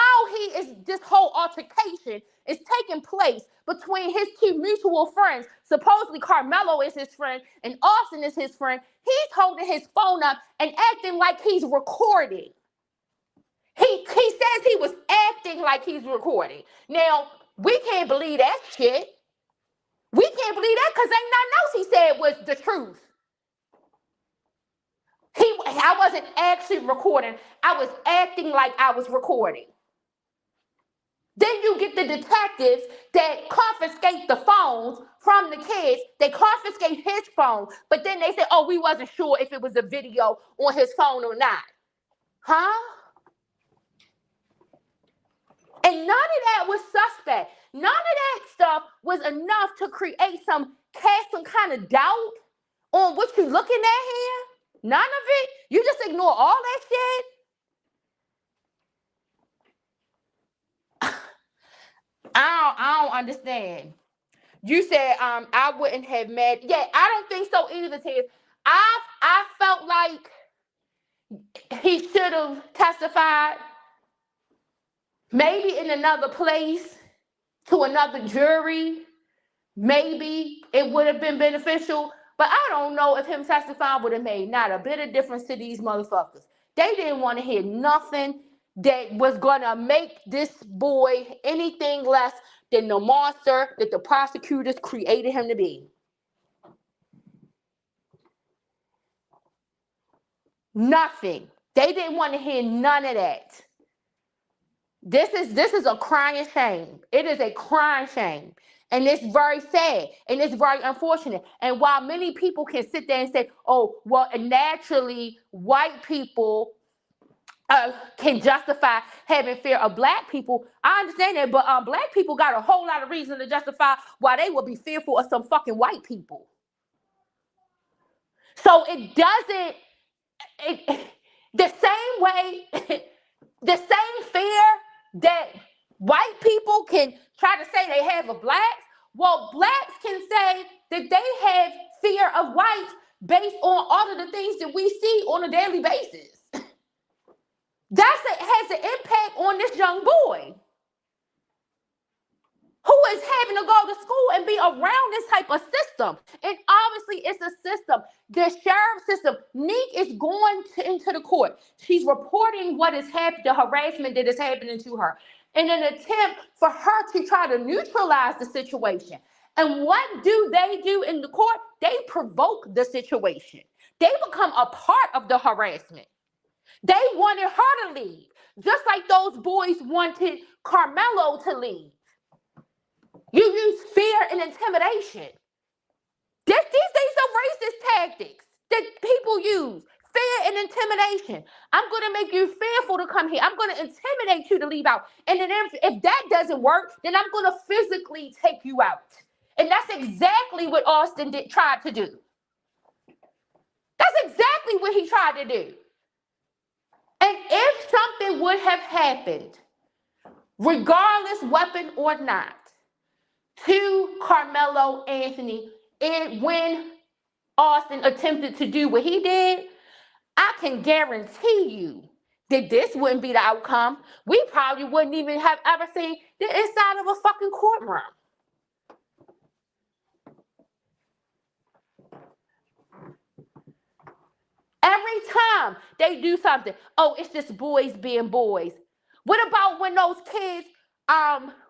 this whole altercation is taking place between his two mutual friends, supposedly Carmelo is his friend and Austin is his friend, he's holding his phone up and acting like he's recording. He says he was acting like he's recording. Now, we can't believe that shit. We can't believe that because ain't nothing else he said was the truth. I wasn't actually recording. I was acting like I was recording. Then you get the detectives that confiscate the phones from the kids. They confiscate his phone, but then they say, oh, we wasn't sure if it was a video on his phone or not. Huh? And none of that was suspect. None of that stuff was enough to cast some kind of doubt on what you're looking at here. None of it. You just ignore all that shit. I don't understand. You said I wouldn't have met. Yeah, I don't think so either, Tiz. I felt like he should have testified maybe in another place to another jury. Maybe it would have been beneficial, but I don't know if him testifying would have made not a bit of difference to these motherfuckers. They didn't want to hear nothing that was going to make this boy anything less than the monster that the prosecutors created him to be. Nothing. They didn't want to hear none of that. This is a crying shame. It is a crying shame. And it's very sad. And it's very unfortunate. And while many people can sit there and say, oh, well, naturally, white people can justify having fear of black people. I understand that, but black people got a whole lot of reason to justify why they would be fearful of some fucking white people. So it doesn't, the same way, the same fear that white people can try to say they have of blacks, well, blacks can say that they have fear of whites based on all of the things that we see on a daily basis. Has an impact on this young boy who is having to go to school and be around this type of system. And obviously, it's a system. The sheriff system. Neek is going into the court. She's reporting what is happening, the harassment that is happening to her, in an attempt for her to try to neutralize the situation. And what do they do in the court? They provoke the situation. They become a part of the harassment. They wanted her to leave, just like those boys wanted Carmelo to leave. You use fear and intimidation. These are racist tactics that people use. Fear and intimidation. I'm going to make you fearful to come here. I'm going to intimidate you to leave out. And then if that doesn't work, then I'm going to physically take you out. And that's exactly what Austin tried to do. That's exactly what he tried to do. And if something would have happened, regardless weapon or not, to Carmelo Anthony, and when Austin attempted to do what he did, I can guarantee you that this wouldn't be the outcome. We probably wouldn't even have ever seen the inside of a fucking courtroom. Every time they do something, oh, it's just boys being boys. What about when those kids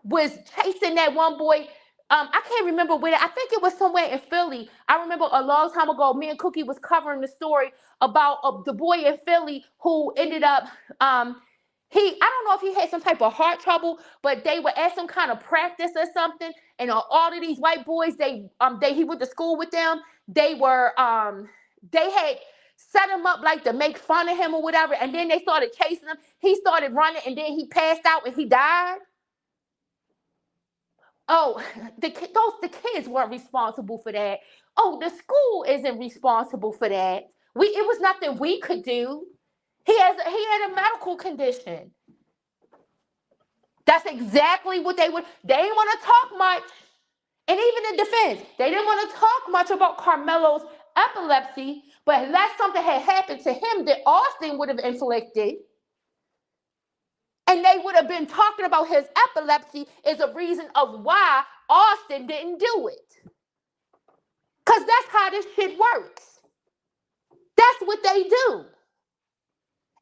was chasing that one boy? I can't remember where. I think it was somewhere in Philly. I remember a long time ago, me and Cookie was covering the story about the boy in Philly who ended up, I don't know if he had some type of heart trouble, but they were at some kind of practice or something, and all of these white boys, he went to school with them. They had set him up like to make fun of him or whatever, and then they started chasing him. He started running, and then he passed out and he died. Oh, the kids weren't responsible for that. Oh, the school isn't responsible for that. It was nothing we could do. He had a medical condition. That's exactly what they would. They didn't want to talk much. And even in defense, they didn't want to talk much about Carmelo's epilepsy, but unless something had happened to him that Austin would have inflicted, and they would have been talking about his epilepsy is a reason of why Austin didn't do it. Because that's how this shit works. That's what they do.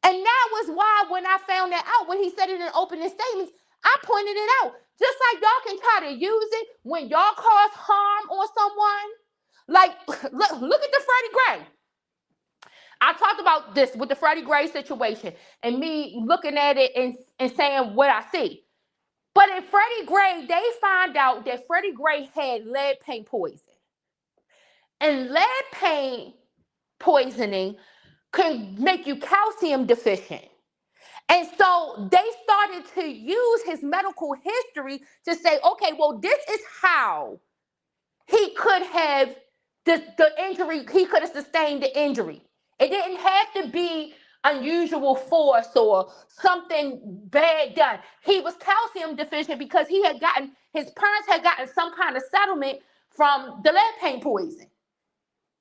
And that was why when I found that out, when he said it in opening statements, I pointed it out. Just like y'all can try to use it when y'all cause harm on someone. Like, look at the Freddie Gray. I talked about this with the Freddie Gray situation and me looking at it and saying what I see. But in Freddie Gray, they find out that Freddie Gray had lead paint poison. And lead paint poisoning can make you calcium deficient. And so they started to use his medical history to say, okay, well, this is how he could have the injury, he could have sustained the injury. It didn't have to be unusual force or something bad done. He was calcium deficient because his parents had gotten some kind of settlement from the lead paint poison.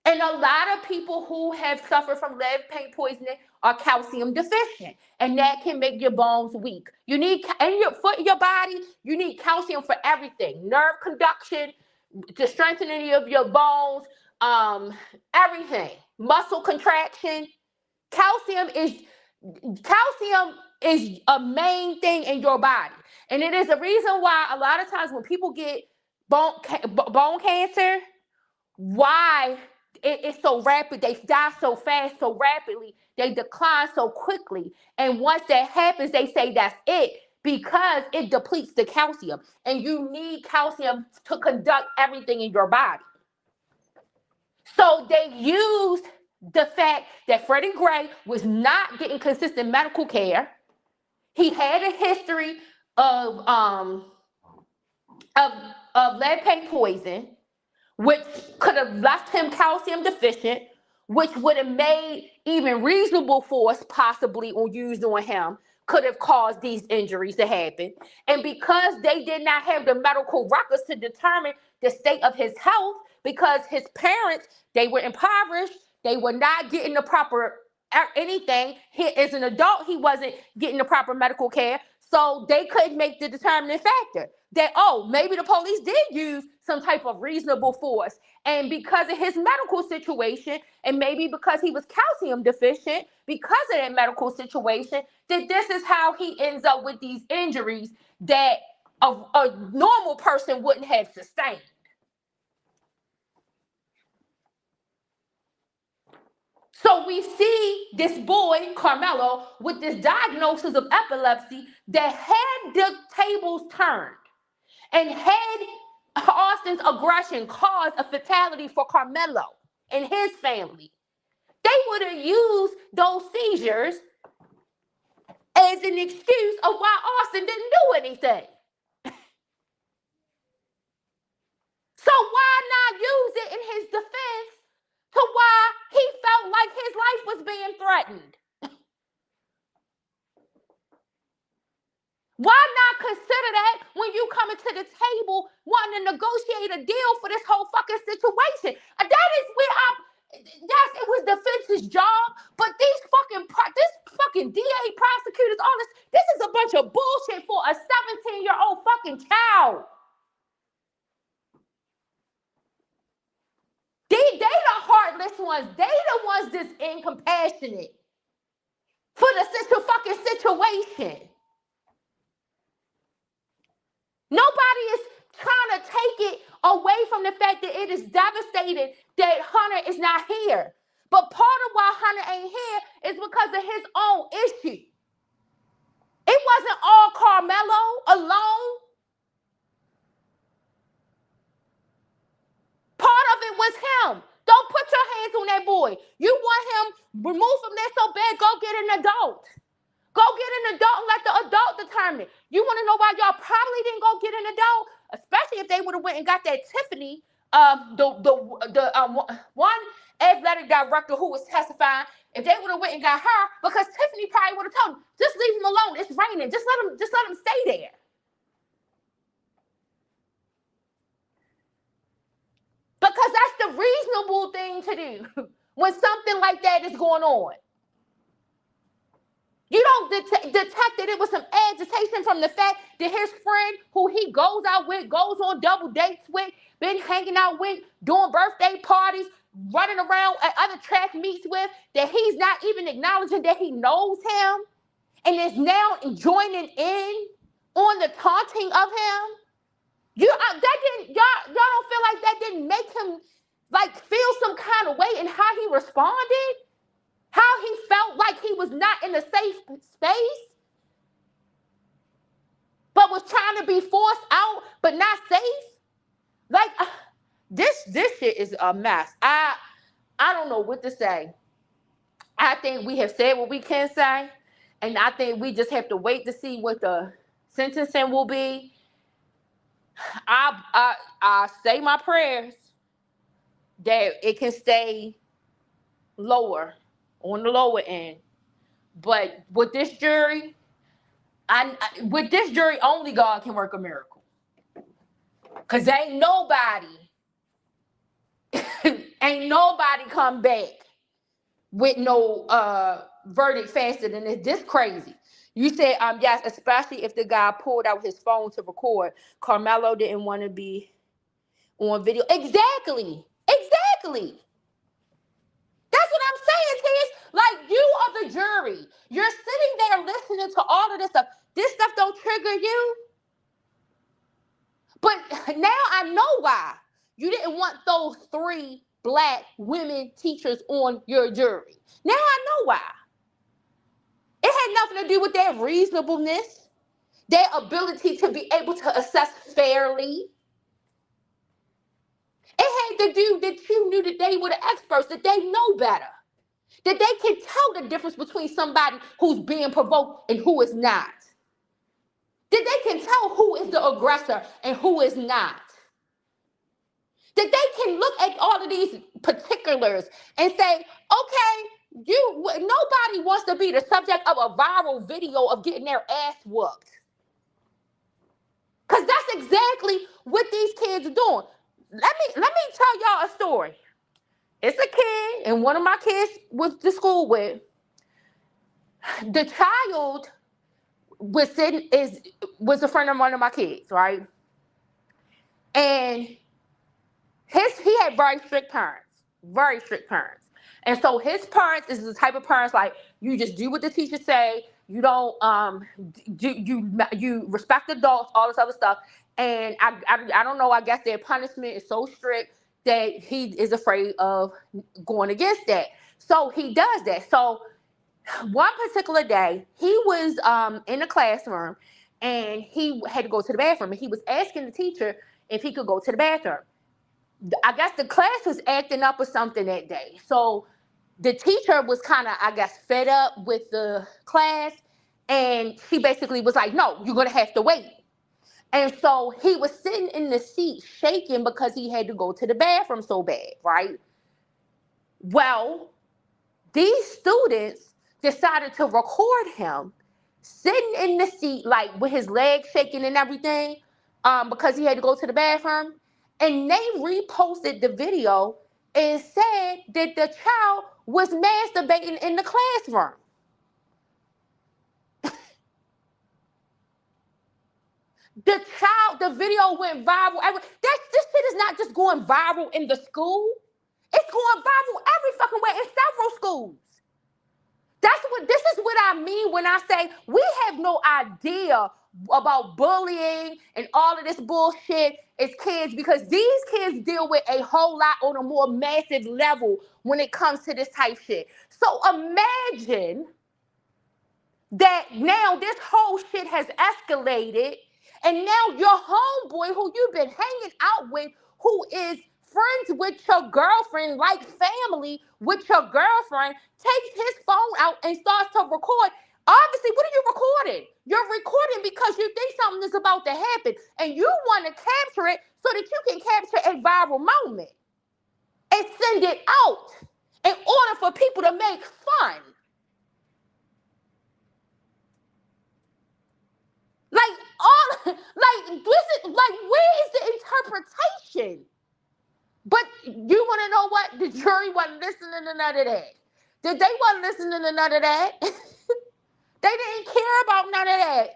And a lot of people who have suffered from lead paint poisoning are calcium deficient, and that can make your bones weak. You need, and your body, you need calcium for everything. Nerve conduction, the strengthening of your bones, everything. Muscle contraction. Calcium is a main thing in your body. And it is a reason why a lot of times when people get bone cancer, why it's so rapid, they die so fast, so rapidly, they decline so quickly. And once that happens, they say that's it, because it depletes the calcium. And you need calcium to conduct everything in your body. So they used the fact that Freddie Gray was not getting consistent medical care. He had a history of lead paint poison, which could have left him calcium deficient, which would have made even reasonable force possibly used on him, could have caused these injuries to happen. And because they did not have the medical records to determine the state of his health, because his parents, they were impoverished, they were not getting the proper anything. As an adult, he wasn't getting the proper medical care. So they couldn't make the determining factor that, oh, maybe the police did use some type of reasonable force. And because of his medical situation, and maybe because he was calcium deficient, because of that medical situation, that this is how he ends up with these injuries that a normal person wouldn't have sustained. So we see this boy, Carmelo, with this diagnosis of epilepsy that had the tables turned and had Austin's aggression cause a fatality for Carmelo and his family. They would have used those seizures as an excuse of why Austin didn't do anything. So why not use it in his defense to why he felt like his life was being threatened? Why not consider that when you come into the table wanting to negotiate a deal for this whole fucking situation? And that is where yes, it was defense's job, but this fucking DA, prosecutors, all this is a bunch of bullshit for a 17-year-old fucking child. They the heartless ones. They the ones that's incompassionate for the fucking situation. Nobody is trying to take it away from the fact that it is devastating that Hunter is not here. But part of why Hunter ain't here is because of his own issue. It wasn't all Carmelo alone. Part of it was him. Don't put your hands on that boy. You want him removed from there so bad, go get an adult. Go get an adult and let the adult determine it. You want to know why y'all probably didn't go get an adult? Especially if they would have went and got that Tiffany, one athletic director who was testifying. If they would have went and got her, because Tiffany probably would have told him, just leave him alone. It's raining. Just let him stay there. Because that's the reasonable thing to do when something like that is going on. You don't detect that it was some agitation from the fact that his friend, who he goes out with, goes on double dates with, been hanging out with, doing birthday parties, running around at other track meets with, that he's not even acknowledging that he knows him and is now joining in on the taunting of him. That didn't y'all don't feel like that didn't make him like feel some kind of way in how he responded? How he felt like he was not in a safe space, but was trying to be forced out, but not safe. Like this shit is a mess. I don't know what to say. I think we have said what we can say, and I think we just have to wait to see what the sentencing will be. I say my prayers that it can stay lower, on the lower end. But with this jury, with this jury, only God can work a miracle. Cause ain't nobody come back with no verdict faster than this. This crazy. You said yes, especially if the guy pulled out his phone to record. Carmelo didn't want to be on video. Exactly. That's what I'm saying, Tish. Like, you are the jury. You're sitting there listening to all of this stuff. This stuff don't trigger you. But now I know why. You didn't want those 3 black women teachers on your jury. Now I know why. It had nothing to do with their reasonableness, their ability to be able to assess fairly. It had to do that you knew that they were the experts, that they know better, that they can tell the difference between somebody who's being provoked and who is not, that they can tell who is the aggressor and who is not, that they can look at all of these particulars and say, okay, nobody wants to be the subject of a viral video of getting their ass whooped. Because that's exactly what these kids are doing. Let me tell y'all a story. It's a kid, and one of my kids went to school with. The child was a friend of one of my kids, right? And he had very strict parents. And so his parents is the type of parents like, you just do what the teacher say. You don't you respect adults, all this other stuff. And I don't know, I guess their punishment is so strict that he is afraid of going against that. So he does that. So one particular day, he was in the classroom and he had to go to the bathroom, and he was asking the teacher if he could go to the bathroom. I guess the class was acting up or something that day. So the teacher was kind of, I guess, fed up with the class, and she basically was like, no, you're going to have to wait. And so he was sitting in the seat shaking because he had to go to the bathroom so bad, right? Well, these students decided to record him sitting in the seat, like with his legs shaking and everything, because he had to go to the bathroom. And they reposted the video and said that the child was masturbating in the classroom. The video went viral. This shit is not just going viral in the school. It's going viral every fucking way in several schools. This is what I mean when I say we have no idea about bullying and all of this bullshit as kids, because these kids deal with a whole lot on a more massive level when it comes to this type shit. So imagine that now this whole shit has escalated, and now your homeboy who you've been hanging out with, who is friends with your girlfriend, like family with your girlfriend, takes his phone out and starts to record. Obviously, what are you recording? You're recording because you think something is about to happen, and you want to capture it so that you can capture a viral moment and send it out in order for people to make fun. Where is the interpretation? But you want to know what? The jury wasn't listening to none of that. They wasn't listening to none of that. They didn't care about none of that.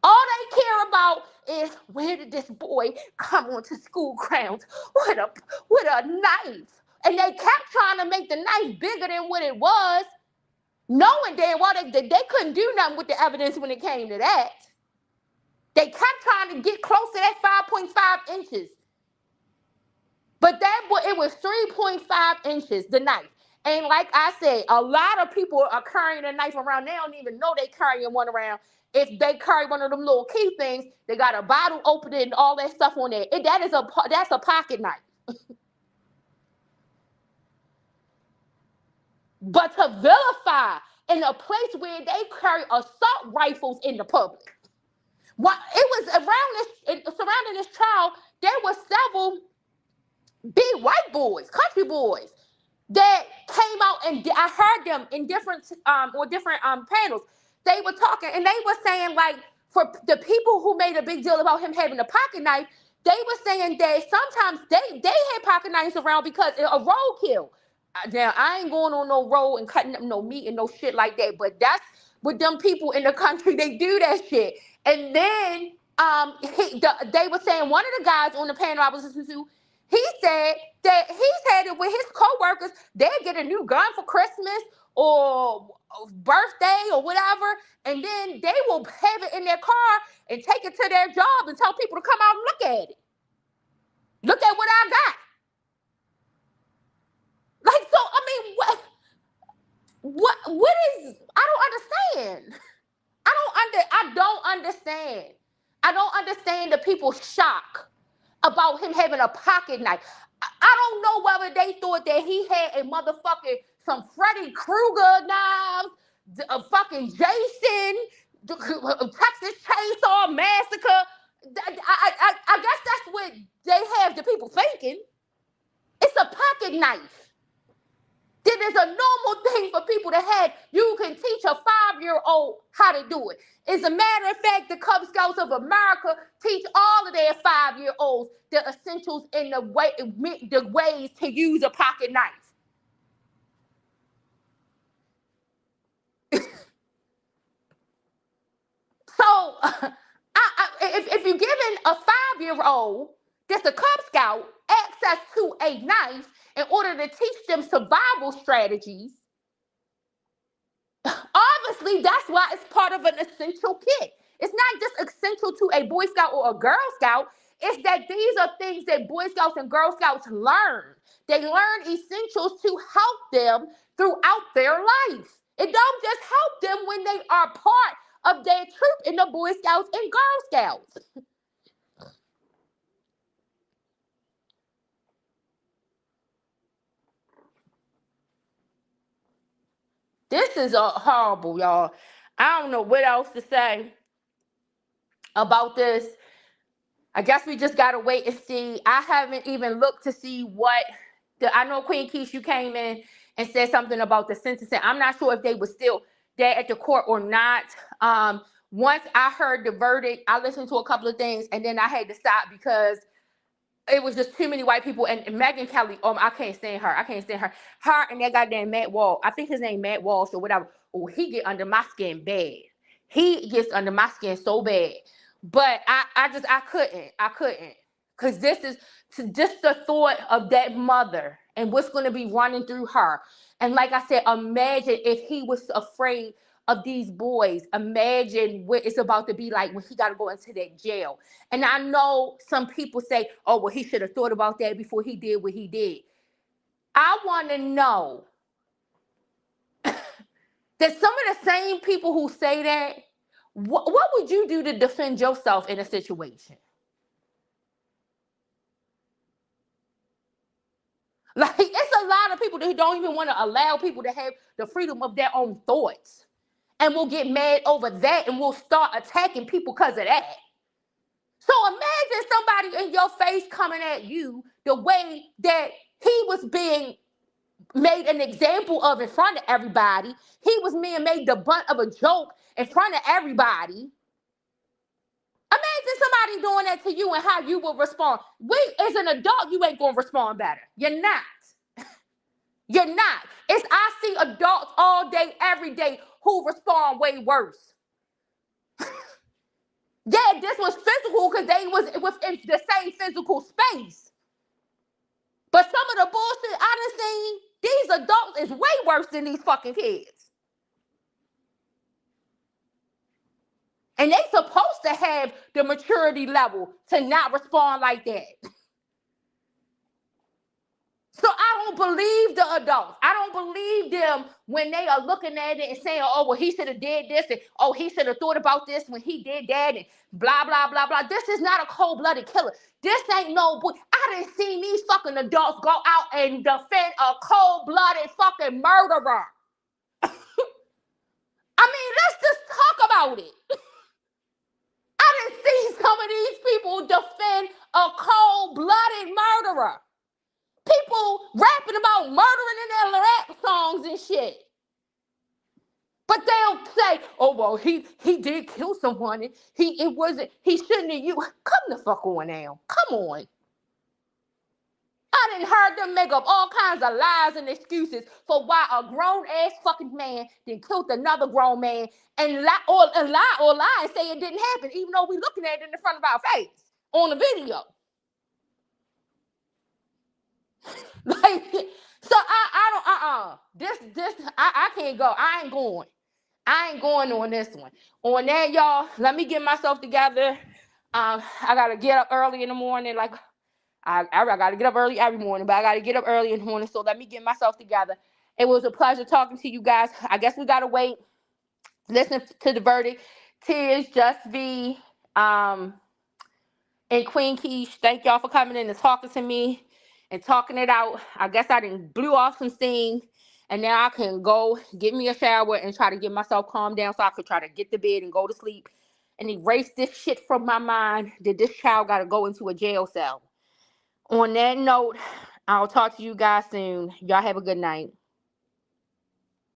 All they care about is where did this boy come onto school grounds with a knife. And they kept trying to make the knife bigger than what it was, knowing damn well they couldn't do nothing with the evidence when it came to that. They kept trying to get close to that 5.5 inches. But it was 3.5 inches, the knife. And like I said, a lot of people are carrying a knife around. They don't even know they carrying one around. If they carry one of them little key things, they got a bottle opener and all that stuff on there. That's a pocket knife. But to vilify in a place where they carry assault rifles in the public. What it was surrounding this trial, there were several big white boys, country boys, that came out, and I heard them in different panels. They were talking and they were saying, like, for the people who made a big deal about him having a pocket knife, they were saying that sometimes they had pocket knives around because a roadkill. Now I ain't going on no road and cutting up no meat and no shit like that, but that's with them people in the country. They do that shit. And then they were saying, one of the guys on the panel I was listening to, he said that he's had it with his coworkers. They'll get a new gun for Christmas or birthday or whatever, and then they will have it in their car and take it to their job and tell people to come out and look at it. Look at what I got. Like, so, I mean, what is, I don't understand. I don't understand. I don't understand the people's shock about him having a pocket knife. I don't know whether they thought that he had a motherfucking, some Freddy Krueger knives, a fucking Jason, Texas Chainsaw Massacre. I guess that's what they have the people thinking. It's a pocket knife. It is a normal thing for people to have. You can teach a 5-year-old how to do it. As a matter of fact, the Cub Scouts of America teach all of their 5-year-olds the essentials in the ways to use a pocket knife. So, if you're giving a 5-year-old that's a Cub Scout access to a knife in order to teach them survival strategies, obviously that's why it's part of an essential kit. It's not just essential to a Boy Scout or a Girl Scout. It's that these are things that Boy Scouts and Girl Scouts learn. They learn essentials to help them throughout their life. It don't just help them when they are part of their troop in the Boy Scouts and Girl Scouts. This is horrible, y'all. I don't know what else to say about this. I guess we just gotta wait and see. I haven't even looked to see what I know Queen Keish, you came in and said something about the sentencing. I'm not sure if they were still there at the court or not. Once I heard the verdict, I listened to a couple of things and then I had to stop because it was just too many white people. And Megyn Kelly, I can't stand her. Her and that goddamn Matt Walsh. I think his name Matt Walsh or whatever. Oh, he get under my skin bad. He gets under my skin so bad. But I couldn't. Because this is just the thought of that mother and what's going to be running through her. And like I said, imagine if he was afraid of these boys. Imagine what it's about to be like when he got to go into that jail. And I know some people say, oh, well, he should have thought about that before he did what he did. I want to know that some of the same people who say that, what would you do to defend yourself in a situation? Like, it's a lot of people who don't even want to allow people to have the freedom of their own thoughts. And we'll get mad over that and we'll start attacking people because of that. So imagine somebody in your face coming at you the way that he was being made an example of in front of everybody. He was being made the butt of a joke in front of everybody. Imagine somebody doing that to you and how you will respond. As an adult, you ain't going to respond better. You're not. You're not. I see adults all day, every day who respond way worse. Yeah, this was physical because they was within the same physical space. But some of the bullshit I done seen, these adults is way worse than these fucking kids. And they supposed to have the maturity level to not respond like that. So I don't believe the adults. I don't believe them when they are looking at it and saying, oh, well, he should have did this, and oh, he should have thought about this when he did that, and blah, blah, blah, blah. This is not a cold-blooded killer. This ain't no boy. I didn't see these fucking adults go out and defend a cold-blooded fucking murderer. I mean, let's just talk about it. I didn't see some of these people defend a cold-blooded murderer. People rapping about murdering in their rap songs and shit. But they'll say, oh, well, he did kill someone. And he shouldn't have used. Come the fuck on now. Come on. I done heard them make up all kinds of lies and excuses for why a grown-ass fucking man then killed another grown man and lie and say it didn't happen, even though we looking at it in the front of our face on the video. Like, so I can't go. I ain't going on this one. On that, y'all, let me get myself together. I gotta get up early in the morning. Like I gotta get up early every morning, but I gotta get up early in the morning. So let me get myself together. It was a pleasure talking to you guys. I guess we gotta wait. Listen to the verdict. Tears, Just V, and Queen Keish. Thank y'all for coming in and talking to me and talking it out. I guess I done blew off some steam, and now I can go get me a shower and try to get myself calmed down so I could try to get to bed and go to sleep and erase this shit from my mind that this child got to go into a jail cell. On that note, I'll talk to you guys soon. Y'all have a good night.